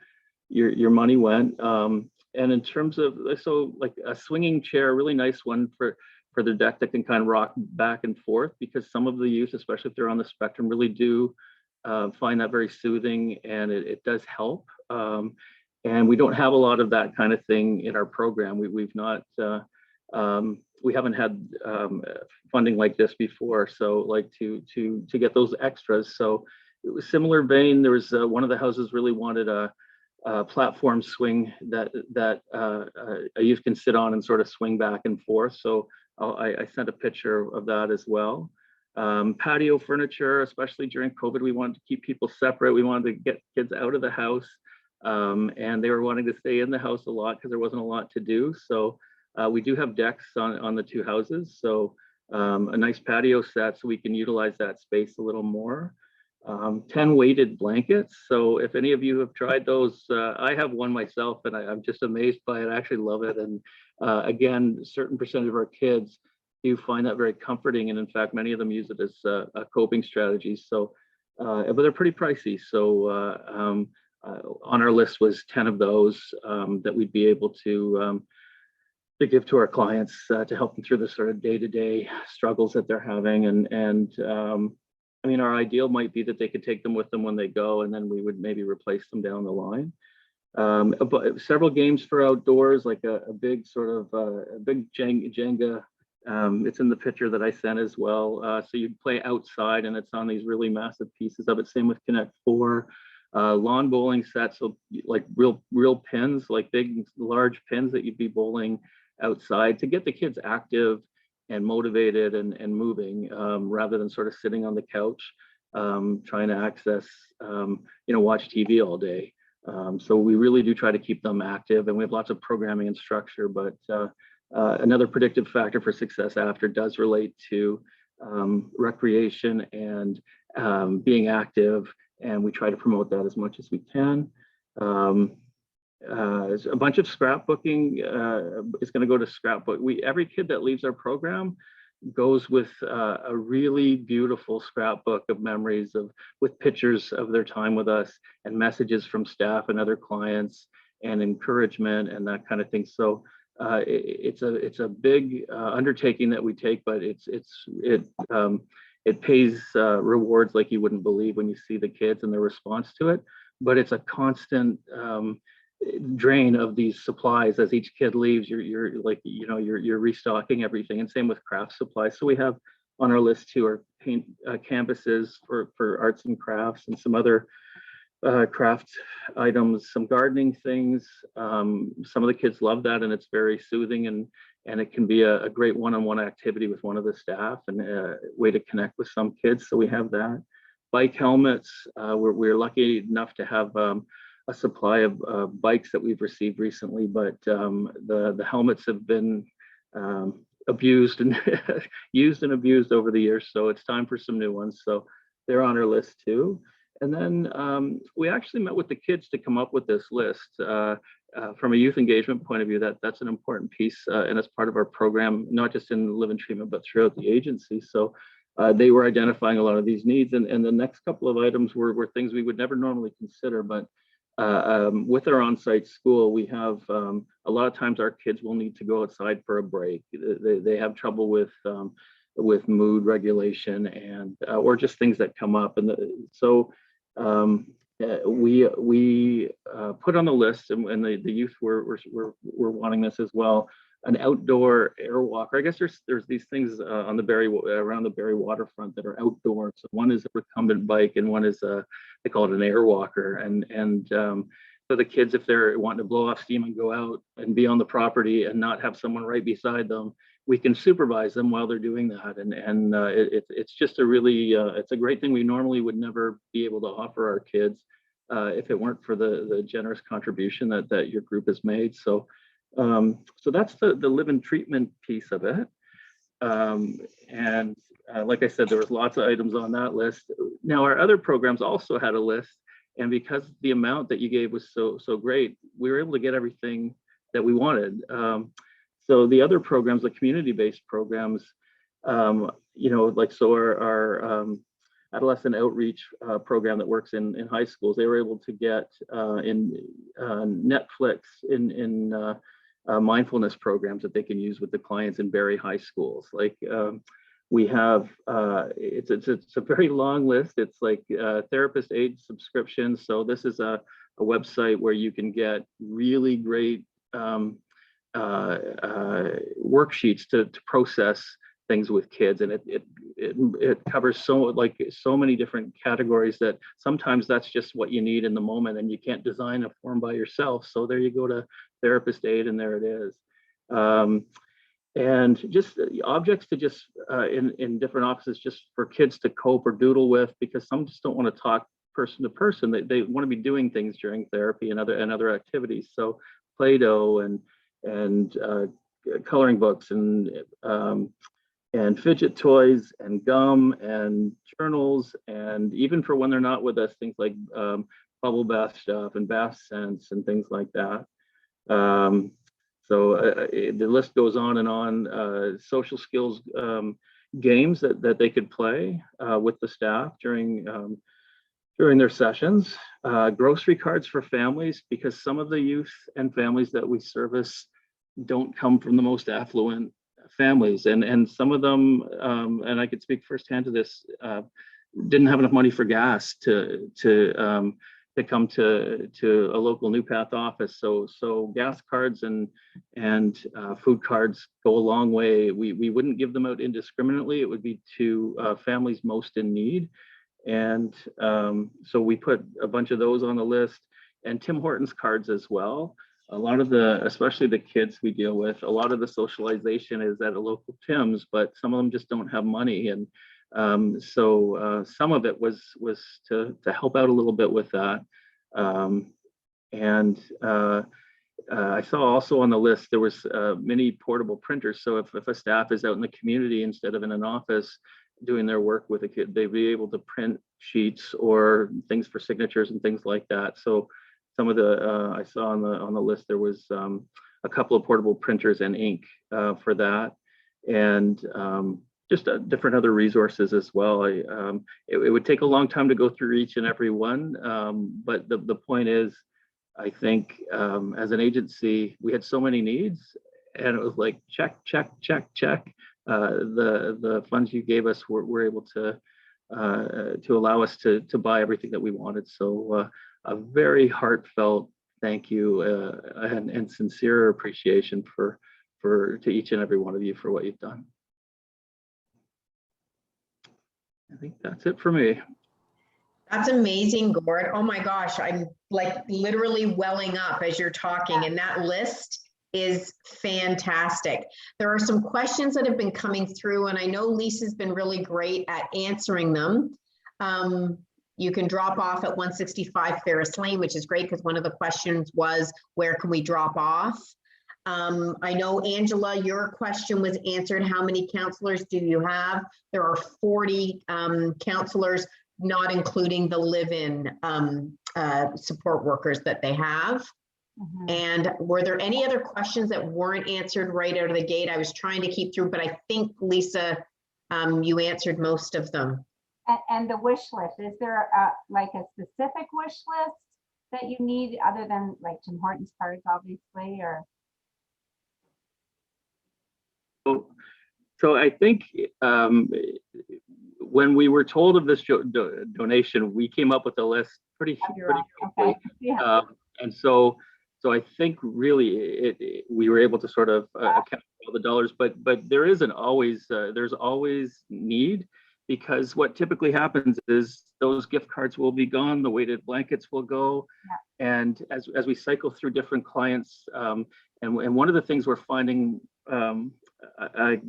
[SPEAKER 7] money went. And in terms of, so like a swinging chair, a really nice one for the deck that can kind of rock back and forth, because some of the youth, especially if they're on the spectrum, really do find that very soothing, and it does help. And we don't have a lot of that kind of thing in our program. We've not, we haven't had funding like this before. So like to get those extras. So it was similar vein. There was one of the houses really wanted a platform swing that a youth can sit on and sort of swing back and forth. So I sent a picture of that as well. Patio furniture, especially during COVID, we wanted to keep people separate. We wanted to get kids out of the house, and they were wanting to stay in the house a lot because there wasn't a lot to do. So we do have decks on the two houses. So a nice patio set so we can utilize that space a little more. 10 weighted blankets. So if any of you have tried those, I have one myself, and I'm just amazed by it. I actually love it. And again, a certain percentage of our kids do find that very comforting. And in fact, many of them use it as a coping strategy. So, but they're pretty pricey. So on our list was 10 of those that we'd be able to give to our clients to help them through the sort of day-to-day struggles that they're having. And I mean, our ideal might be that they could take them with them when they go, and then we would maybe replace them down the line. But several games for outdoors, like a big sort of a big Jenga. It's in the picture that I sent as well. So you play outside, and it's on these really massive pieces of it. Same with Connect 4. Lawn bowling sets, so like real pins, like big, large pins that you'd be bowling outside to get the kids active and motivated and moving, rather than sort of sitting on the couch trying to access, watch TV all day. So we really do try to keep them active, and we have lots of programming and structure. But another predictive factor for success after does relate to recreation and being active, and we try to promote that as much as we can. A bunch of scrapbooking is going to go to scrapbook. Every kid that leaves our program goes with a really beautiful scrapbook of memories with pictures of their time with us and messages from staff and other clients and encouragement and that kind of thing. So it's a big undertaking that we take, but it pays rewards like you wouldn't believe when you see the kids and their response to it. But it's a constant drain of these supplies as each kid leaves. You're restocking everything, and same with craft supplies. So we have on our list too are paint canvases for arts and crafts, and some other craft items, some gardening things. Some of the kids love that, and it's very soothing, and it can be a great one-on-one activity with one of the staff and a way to connect with some kids. So we have that. Bike helmets. We're lucky enough to have a supply of bikes that we've received recently, but the helmets have been abused and used and abused over the years. So it's time for some new ones. So they're on our list too. And then we actually met with the kids to come up with this list. From a youth engagement point of view, that's an important piece, and it's part of our program, not just in Live in Treatment, but throughout the agency. So they were identifying a lot of these needs, and the next couple of items were things we would never normally consider. But with our on-site school, we have a lot of times our kids will need to go outside for a break. They have trouble with mood regulation and or just things that come up, and so we put on the list, and the youth were wanting this as well, an outdoor air walker. I guess there's these things on the around the Barrie waterfront that are outdoor. So one is a recumbent bike, and one is they call it an air walker. And so the kids, if they're wanting to blow off steam and go out and be on the property and not have someone right beside them, we can supervise them while they're doing that. And it's just a really it's a great thing we normally would never be able to offer our kids if it weren't for the generous contribution that your group has made. So that's the Live in Treatment piece of it. And like I said, there was lots of items on that list. Now our other programs also had a list, and because the amount that you gave was so great, we were able to get everything that we wanted. So the other programs, the community-based programs, like so our adolescent outreach program that works in high schools, they were able to get in Netflix in mindfulness programs that they can use with the clients in Barrie high schools. Like we have, it's a very long list. It's like therapist aid subscriptions. So this is a website where you can get really great worksheets to process things with kids, and it covers so many different categories that sometimes that's just what you need in the moment, and you can't design a form by yourself. So there you go to therapist aid, and there it is. And just objects to just in different offices, just for kids to cope or doodle with, because some just don't want to talk person to person. They want to be doing things during therapy and other activities. So Play-Doh and coloring books and fidget toys and gum and journals, and even for when they're not with us, things like bubble bath stuff and bath scents and things like that. So the list goes on and on. Social skills games that they could play with the staff during their sessions. Grocery cards for families, because some of the youth and families that we service don't come from the most affluent families, and some of them, and I could speak firsthand to this, didn't have enough money for gas to come to a local New Path office. So gas cards and food cards go a long way. We wouldn't give them out indiscriminately. It would be to families most in need. And so we put a bunch of those on the list, and Tim Hortons cards as well. A lot of especially the kids we deal with, a lot of the socialization is at a local Tim's, but some of them just don't have money. And so some of it was to help out a little bit with that. I saw also on the list, there was mini portable printers. So if a staff is out in the community instead of in an office doing their work with a kid, they'd be able to print sheets or things for signatures and things like that. So some of the I saw on the list, there was a couple of portable printers and ink for that, and just different other resources as well. It would take a long time to go through each and every one, but the point is, I think as an agency, we had so many needs, and it was like check. The funds you gave us were able to allow us to buy everything that we wanted. So a very heartfelt thank you and sincere appreciation to each and every one of you for what you've done. I think that's it for me.
[SPEAKER 1] That's amazing, Gord. Oh my gosh, I'm like literally welling up as you're talking, and that list is fantastic. There are some questions that have been coming through, and I know Lisa's been really great at answering them. You can drop off at 165 Ferris Lane, which is great because one of the questions was, where can we drop off? I know, Angela, your question was answered. How many counselors do you have? There are 40 counselors, not including the live-in support workers that they have. And were there any other questions that weren't answered right out of the gate? I was trying to keep through, but I think, Lisa, you answered most of them.
[SPEAKER 2] And the wish list, is there like a specific wish list that you need other than like Tim Hortons cards, obviously, or?
[SPEAKER 7] So I think when we were told of this donation, we came up with a list pretty quickly.
[SPEAKER 2] Okay. Yeah.
[SPEAKER 7] And so I think really we were able to sort of account for all the dollars, but there's always need, because what typically happens is those gift cards will be gone, the weighted blankets will go, and as we cycle through different clients, and one of the things we're finding,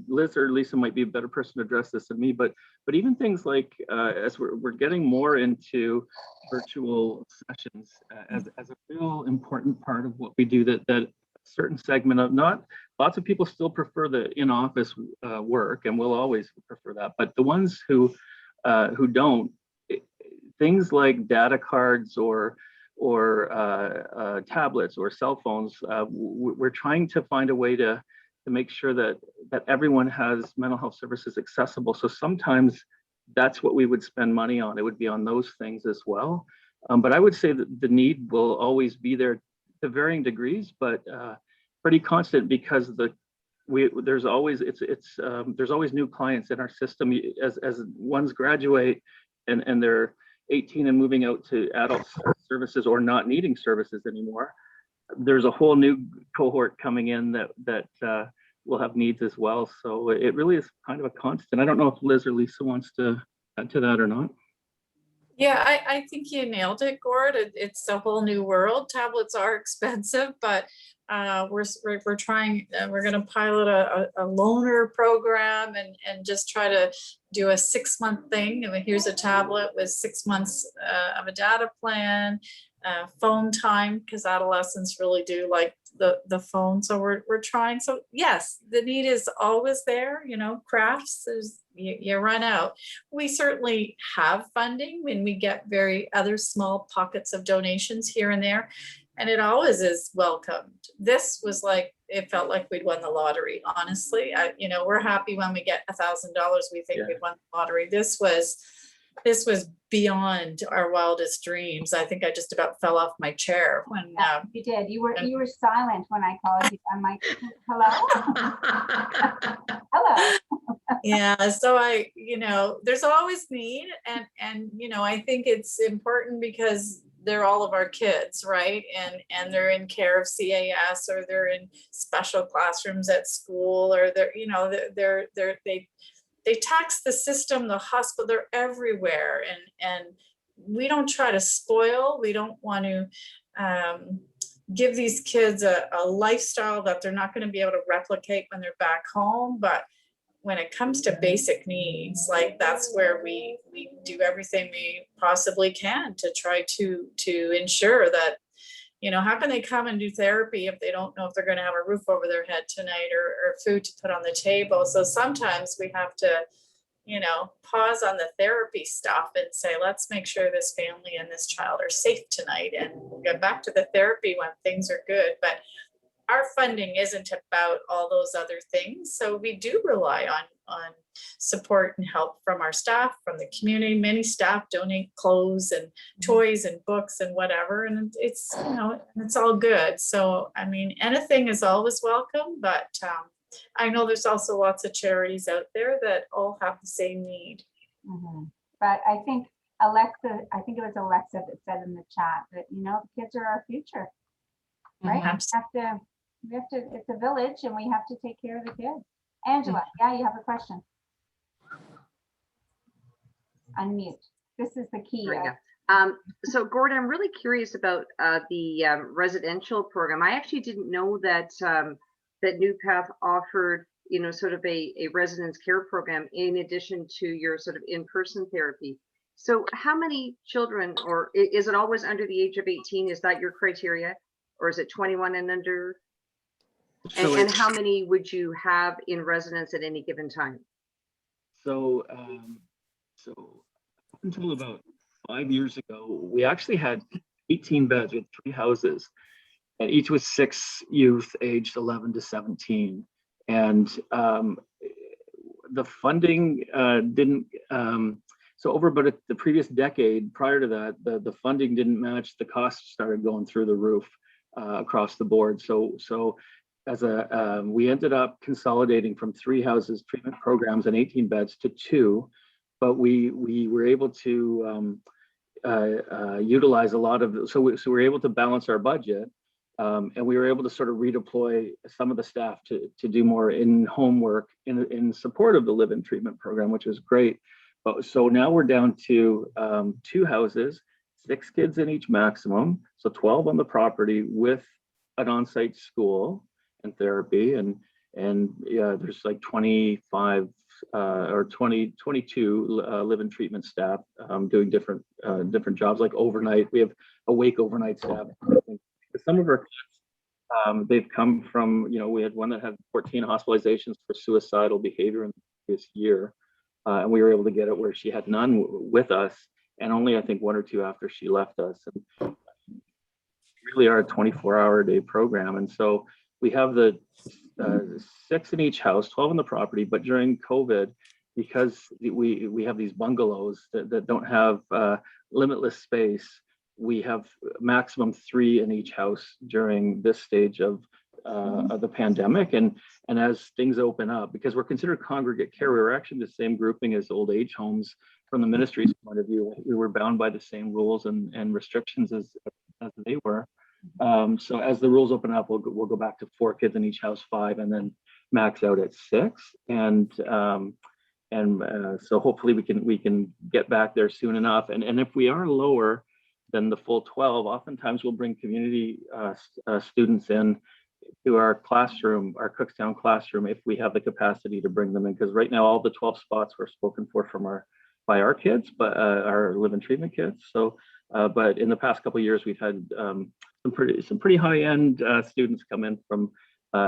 [SPEAKER 7] Liz or Lisa might be a better person to address this than me, but even things like as we're getting more into virtual sessions as a real important part of what we do, that a certain segment of, not lots of people still prefer the in-office work, and we'll always prefer that, but the ones who don't, things like data cards or tablets or cell phones, we're trying to find a way to make sure that everyone has mental health services accessible. So sometimes that's what we would spend money on. It would be on those things as well. But I would say that the need will always be there to varying degrees, but pretty constant, because there's always new clients in our system as ones graduate and they're 18 and moving out to adult services or not needing services anymore. There's a whole new cohort coming in that will have needs as well. So it really is kind of a constant. I don't know if Liz or Lisa wants to add to that or not.
[SPEAKER 5] Yeah, I think you nailed it, Gord. It's a whole new world. Tablets are expensive, but we're trying. We're going to pilot a loaner program and just try to do a 6-month thing. I mean, here's a tablet with 6 months of a data plan, phone time, because adolescents really do like the phone. So we're trying. So yes, the need is always there. You know, crafts, you run out. We certainly have funding when we get other small pockets of donations here and there, and it always is welcomed. This was like, it felt like we'd won the lottery, honestly. We're happy when we get $1,000. We think we'd won the lottery. This was beyond our wildest dreams. I think I just about fell off my chair when
[SPEAKER 2] you did. You were silent when I called you. I'm like, hello. Hello.
[SPEAKER 5] Yeah, so there's always need, and I think it's important because they're all of our kids, right? And they're in care of CAS, or they're in special classrooms at school, or they tax the system, the hospital, they're everywhere. And we don't try to spoil. We don't want to give these kids a lifestyle that they're not going to be able to replicate when they're back home. But when it comes to basic needs, like that's where we do everything we possibly can to try to ensure that, how can they come and do therapy if they don't know if they're going to have a roof over their head tonight or food to put on the table? So sometimes we have to, pause on the therapy stuff and say, let's make sure this family and this child are safe tonight, and we'll get back to the therapy when things are good. But our funding isn't about all those other things. So we do rely on support and help from our staff, from the community. Many staff donate clothes and toys and books and whatever. And it's, it's all good. So, I mean, anything is always welcome, but I know there's also lots of charities out there that all have the same need.
[SPEAKER 2] Mm-hmm. But I think it was Alexa that said in the chat that, the kids are our future, right?
[SPEAKER 5] Mm-hmm.
[SPEAKER 2] We have to, it's a village, and we have to take care of the kids. Angela, yeah, you have a question. Unmute. This is the key.
[SPEAKER 8] So Gord, I'm really curious about the residential program. I actually didn't know that that NewPath offered, sort of a residence care program in addition to your sort of in-person therapy. So how many children, or is it always under the age of 18? Is that your criteria? Or is it 21 and under?
[SPEAKER 7] So
[SPEAKER 8] And how many would you have in residence at any given time?
[SPEAKER 7] So, so up until about 5 years ago, we actually had 18 beds with 3 houses, and each was 6 youth aged 11 to 17. And the funding didn't, so over about the previous decade prior to that, the funding didn't match. The costs started going through the roof across the board. So as we ended up consolidating from 3 houses, treatment programs, and 18 beds to 2, but we were able to utilize a lot of, so we were able to balance our budget, and we were able to sort of redeploy some of the staff to do more in-home work in support of the live-in treatment program, which was great. But so now we're down to 2 houses, 6 kids in each maximum, so 12 on the property with an on-site school and therapy, and yeah, there's like 25 or 22 live-in treatment staff doing different jobs, like overnight. We have awake overnight staff. Some of our kids, they've come from, we had one that had 14 hospitalizations for suicidal behavior in the previous year, and we were able to get it where she had none with us, and only I think 1 or 2 after she left us. And really are a 24-hour-a-day program, and so we have the 6 in each house, 12 in the property. But during COVID, because we have these bungalows that don't have limitless space, we have maximum 3 in each house during this stage of the pandemic. And as things open up, because we're considered congregate care, we were actually the same grouping as old age homes from the ministry's point of view. We were bound by the same rules and restrictions as they were. So as the rules open up, we'll go back to 4 kids in each house, 5, and then max out at 6. And so hopefully we can get back there soon enough. And if we are lower than the full 12, oftentimes we'll bring community students in to our classroom, our Cookstown classroom, if we have the capacity to bring them in. Because right now all the 12 spots were spoken for by our kids, but our live-in treatment kids. So, but in the past couple of years, we've had some pretty high-end students come in from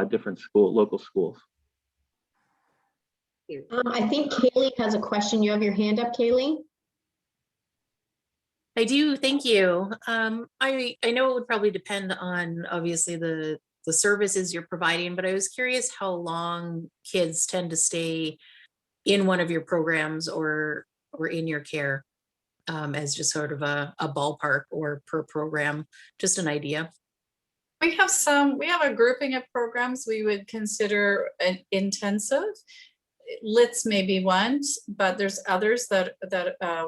[SPEAKER 7] different local schools.
[SPEAKER 1] I think Kaylee has a question. You have your hand up, Kaylee?
[SPEAKER 3] I do, thank you. I know it would probably depend on obviously the services you're providing, but I was curious how long kids tend to stay in one of your programs or in your care, as just sort of a ballpark or per program, just an idea.
[SPEAKER 5] We have a grouping of programs we would consider an intensive. LITS may be one, but there's others that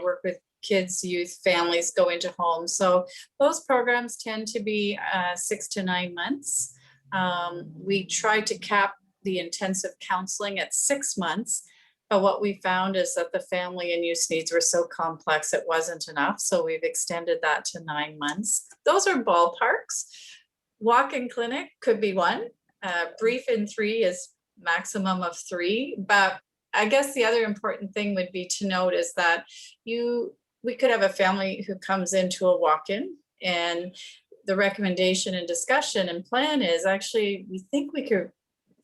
[SPEAKER 5] work with kids, youth, families, go into homes. So those programs tend to be 6 to 9 months. We try to cap the intensive counseling at 6 months, but what we found is that the family and youth needs were so complex it wasn't enough. So we've extended that to 9 months. Those are ballparks. Walk-in clinic could be one. Brief in 3 is maximum of 3. But I guess the other important thing would be to note is that we could have a family who comes into a walk-in, and the recommendation and discussion and plan is actually, we think we could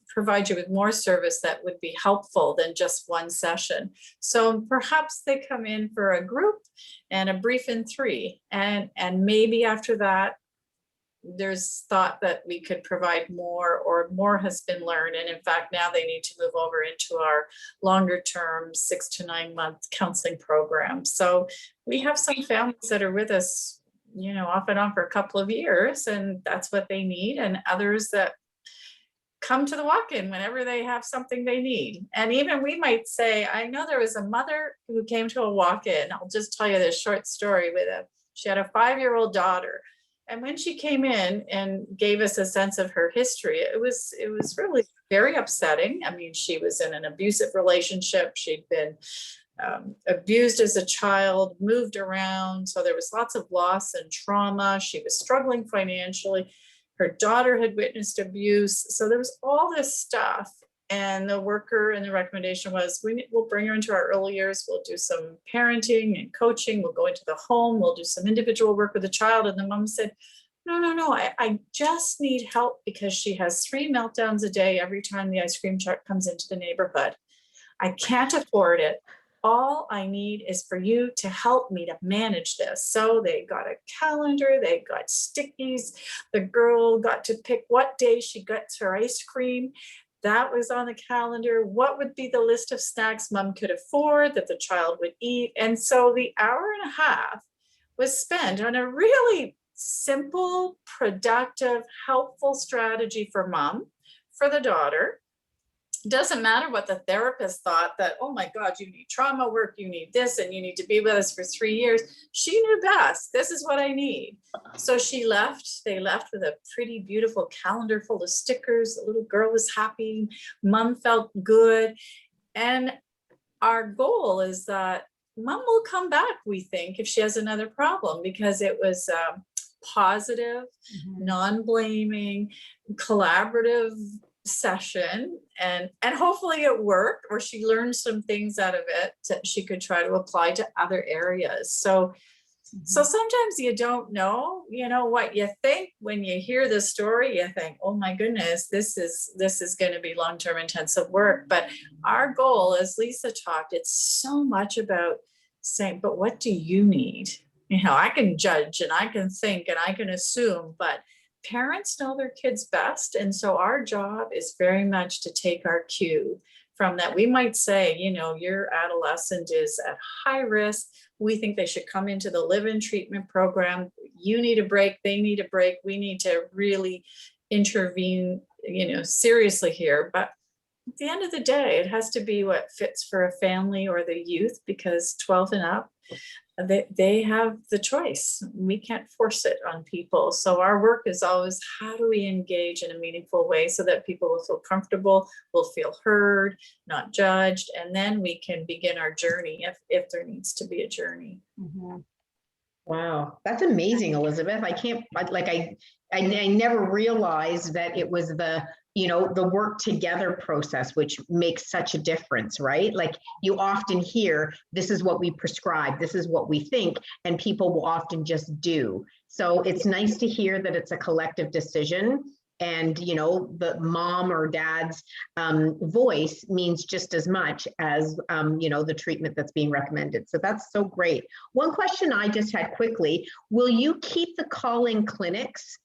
[SPEAKER 5] provide you with more service that would be helpful than just 1 session. So perhaps they come in for a group and a brief in 3, and maybe after that, there's thought that we could provide more, or more has been learned. And in fact, now they need to move over into our longer term 6 to 9 month counseling program. So we have some families that are with us, off and on for a couple of years, and that's what they need. And others that come to the walk-in whenever they have something they need. And even we might say, I know there was a mother who came to a walk-in. I'll just tell you this short story she had a 5-year-old daughter. And when she came in and gave us a sense of her history, it was really very upsetting. I mean, she was in an abusive relationship. She'd been abused as a child, moved around. So there was lots of loss and trauma. She was struggling financially. Her daughter had witnessed abuse. So there was all this stuff. And the worker and the recommendation was, we'll bring her into our early years. We'll do some parenting and coaching. We'll go into the home. We'll do some individual work with the child. And the mom said, no, I just need help because she has 3 meltdowns a day every time the ice cream truck comes into the neighborhood. I can't afford it. All I need is for you to help me to manage this. So they got a calendar, they got stickies. The girl got to pick what day she gets her ice cream. That was on the calendar. What would be the list of snacks mom could afford that the child would eat? And so the hour and a half was spent on a really simple, productive, helpful strategy for mom, for the daughter. Doesn't matter what the therapist thought that, oh my God, you need trauma work, you need this, and you need to be with us for 3 years. She knew best. This is what I need. So she left. They left with a pretty beautiful calendar full of stickers. The little girl was happy. Mom felt good. And our goal is that mom will come back, we think, if she has another problem, because it was positive, non-blaming, collaborative session, and hopefully it worked, or she learned some things out of it that she could try to apply to other areas. So sometimes you don't know, what you think when you hear the story. You think, oh my goodness, this is going to be long-term intensive work. But our goal, as Lisa talked, it's so much about saying, but what do you need? I can judge and I can think and I can assume, but parents know their kids best. And so our job is very much to take our cue from that. We might say, your adolescent is at high risk. We think they should come into the live-in treatment program. You need a break. They need a break. We need to really intervene, seriously here. But at the end of the day, it has to be what fits for a family or the youth, because 12 and up, they have the choice. We can't force it on people. So our work is always, how do we engage in a meaningful way so that people will feel comfortable, will feel heard, not judged, and then we can begin our journey if there needs to be a journey.
[SPEAKER 1] Wow, that's amazing, Elizabeth. I never realized that it was the work together process, which makes such a difference, right? Like, you often hear, this is what we prescribe, this is what we think, and people will often just do. So it's nice to hear that it's a collective decision, and the mom or dad's voice means just as much as the treatment that's being recommended. So that's so great. One question I just had quickly: will you keep the call-in clinics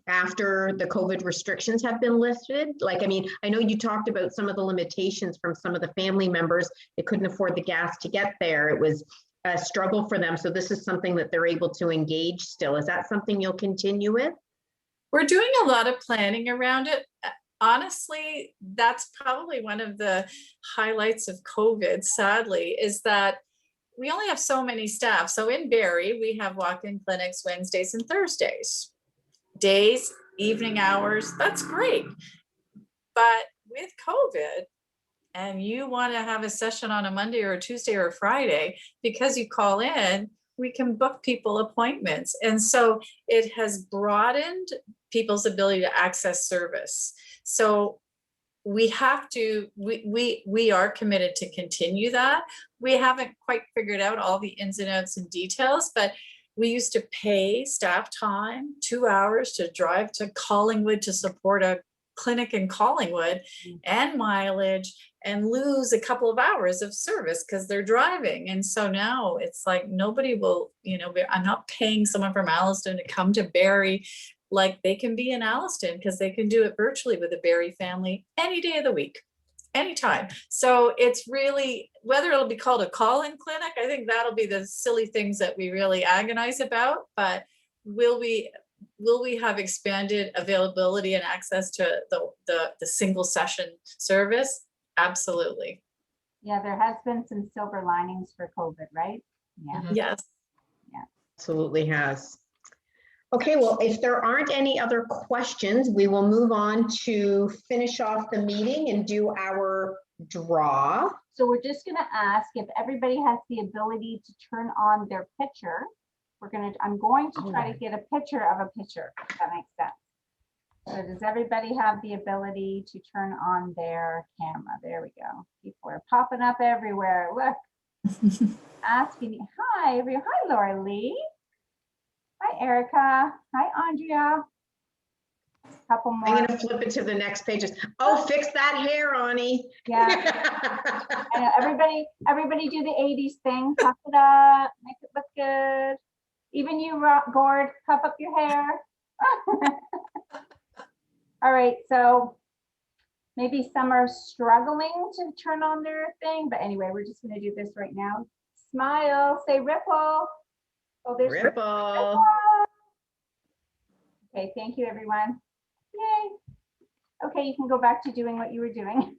[SPEAKER 1] after the COVID restrictions have been lifted? I know you talked about some of the limitations from some of the family members. They couldn't afford the gas to get there. It was a struggle for them. So this is something that they're able to engage still. Is that something you'll continue with?
[SPEAKER 5] We're doing a lot of planning around it. Honestly, that's probably one of the highlights of COVID, sadly, is that we only have so many staff. So in Barrie, we have walk-in clinics Wednesdays and Thursdays. Days, evening hours, that's great. But with COVID, and you want to have a session on a Monday or a Tuesday or a Friday, because you call in, we can book people appointments. And so it has broadened people's ability to access service. So we are committed to continue that. We haven't quite figured out all the ins and outs and details, but we used to pay staff time, 2 hours to drive to Collingwood to support a clinic in Collingwood, and mileage, and lose a couple of hours of service because they're driving. And so now it's like, nobody will, I'm not paying someone from Alliston to come to Barrie. Like, they can be in Alliston because they can do it virtually with a Barrie family any day of the week, anytime. So it's really, whether it'll be called a call-in clinic, I think that'll be the silly things that we really agonize about. But will we have expanded availability and access to the single session service? Absolutely.
[SPEAKER 2] Yeah, there has been some silver linings for COVID, right? Yeah.
[SPEAKER 5] Yes.
[SPEAKER 2] Yeah.
[SPEAKER 1] Absolutely has. Okay, well, if there aren't any other questions, we will move on to finish off the meeting and do our draw.
[SPEAKER 2] So we're just going to ask if everybody has the ability to turn on their picture. I'm going to try to get a picture of a picture, if that makes sense. So does everybody have the ability to turn on their camera? There we go. People are popping up everywhere. Look, asking me. Hi, hi, Laura Lee. Hi, Erica. Hi, Andrea. Couple more.
[SPEAKER 1] I'm gonna flip it to the next pages. Oh, fix that hair, Ani.
[SPEAKER 2] Yeah. I know everybody do the 80s thing. Puff it up, make it look good. Even you, Gord, puff up your hair. All right, so maybe some are struggling to turn on their thing, but anyway, we're just gonna do this right now. Smile, say ripple. Oh, there's
[SPEAKER 1] Ripple.
[SPEAKER 2] Okay, thank you, everyone. Yay. Okay, you can go back to doing what you were doing.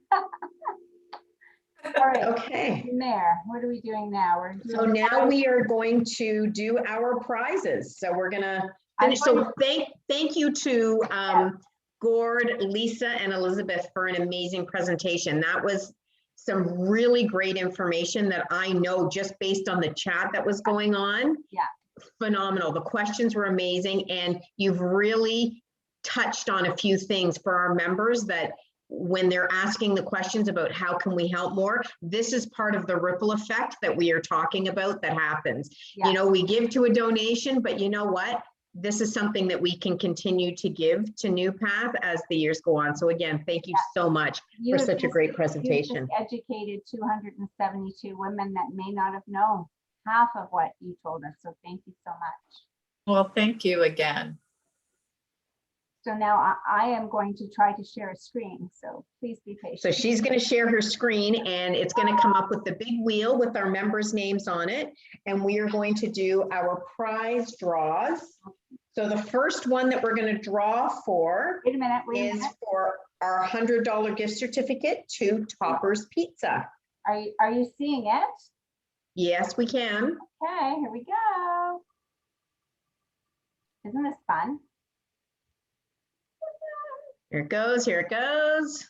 [SPEAKER 2] All right.
[SPEAKER 1] Okay.
[SPEAKER 2] There, what are we doing now?
[SPEAKER 1] So now we are going to do our prizes. So we're gonna finish. So thank you to Gord, Lisa, and Elizabeth for an amazing presentation. That was some really great information that I know just based on the chat that was going on.
[SPEAKER 2] Yeah.
[SPEAKER 1] Phenomenal. The questions were amazing, and you've really touched on a few things for our members that when they're asking the questions about how can we help more, this is part of the ripple effect that we are talking about that happens.
[SPEAKER 2] Yeah.
[SPEAKER 1] You know, we give to a donation, but you know what? This is something that we can continue to give to New Path as the years go on. So again, thank you so much for such a great presentation.
[SPEAKER 2] You educated 272 women that may not have known half of what you told us. So thank you so much.
[SPEAKER 5] Well, thank you again.
[SPEAKER 2] So now I am going to try to share a screen. So please be patient.
[SPEAKER 1] So she's going to share her screen, and it's going to come up with the big wheel with our members' names on it. And we are going to do our prize draws. So the first one that we're going to draw for
[SPEAKER 2] Wait a minute.
[SPEAKER 1] is for our $100 gift certificate to Topper's Pizza.
[SPEAKER 2] Are you seeing it?
[SPEAKER 1] Yes, we can.
[SPEAKER 2] Okay, here we go. Isn't this fun?
[SPEAKER 1] Here it goes. Here it goes.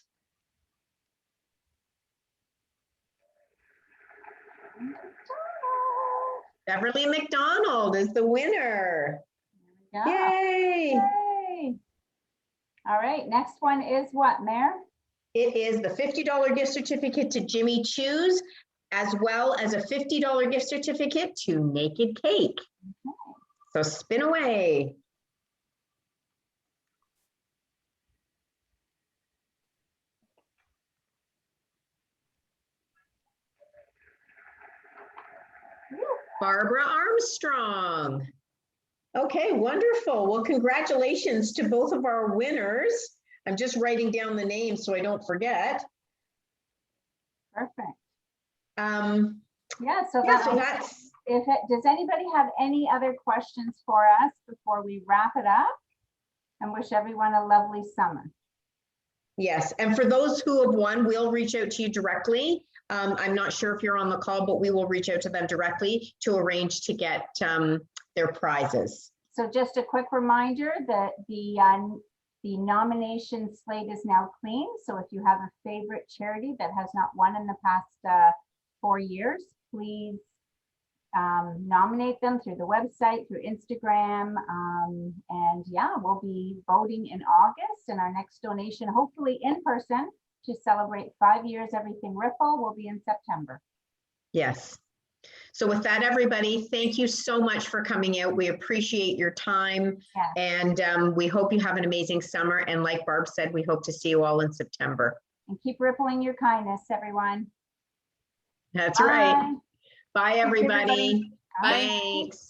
[SPEAKER 1] Beverly McDonald is the winner.
[SPEAKER 2] Yeah.
[SPEAKER 1] Yay!
[SPEAKER 2] Yay. All right, next one is what, Mare?
[SPEAKER 1] It is the $50 gift certificate to Jimmy Choo's, as well as a $50 gift certificate to Naked Cake.
[SPEAKER 2] Okay.
[SPEAKER 1] So spin away. Barbara Armstrong. Okay, wonderful. Well, congratulations to both of our winners. I'm just writing down the names so I don't forget.
[SPEAKER 2] Perfect.
[SPEAKER 1] Yeah,
[SPEAKER 2] So
[SPEAKER 1] that's
[SPEAKER 2] does anybody have any other questions for us before we wrap it up and wish everyone a lovely summer?
[SPEAKER 1] Yes, and for those who have won, we'll reach out to you directly. I'm not sure if you're on the call, but we will reach out to them directly to arrange to get their prizes.
[SPEAKER 2] So just a quick reminder that the nomination slate is now clean. So if you have a favorite charity that has not won in the past 4 years, please nominate them through the website, through Instagram. And yeah, we'll be voting in August, and our next donation, hopefully in person, to celebrate 5 years Everything Ripple, will be in September.
[SPEAKER 1] Yes. So with that, everybody, thank you so much for coming out. We appreciate your time, and we hope you have an amazing summer. And like Barb said, we hope to see you all in September.
[SPEAKER 2] And keep rippling your kindness, everyone.
[SPEAKER 1] That's
[SPEAKER 2] Bye.
[SPEAKER 1] right. Bye, everybody.
[SPEAKER 2] Bye.
[SPEAKER 1] Thanks.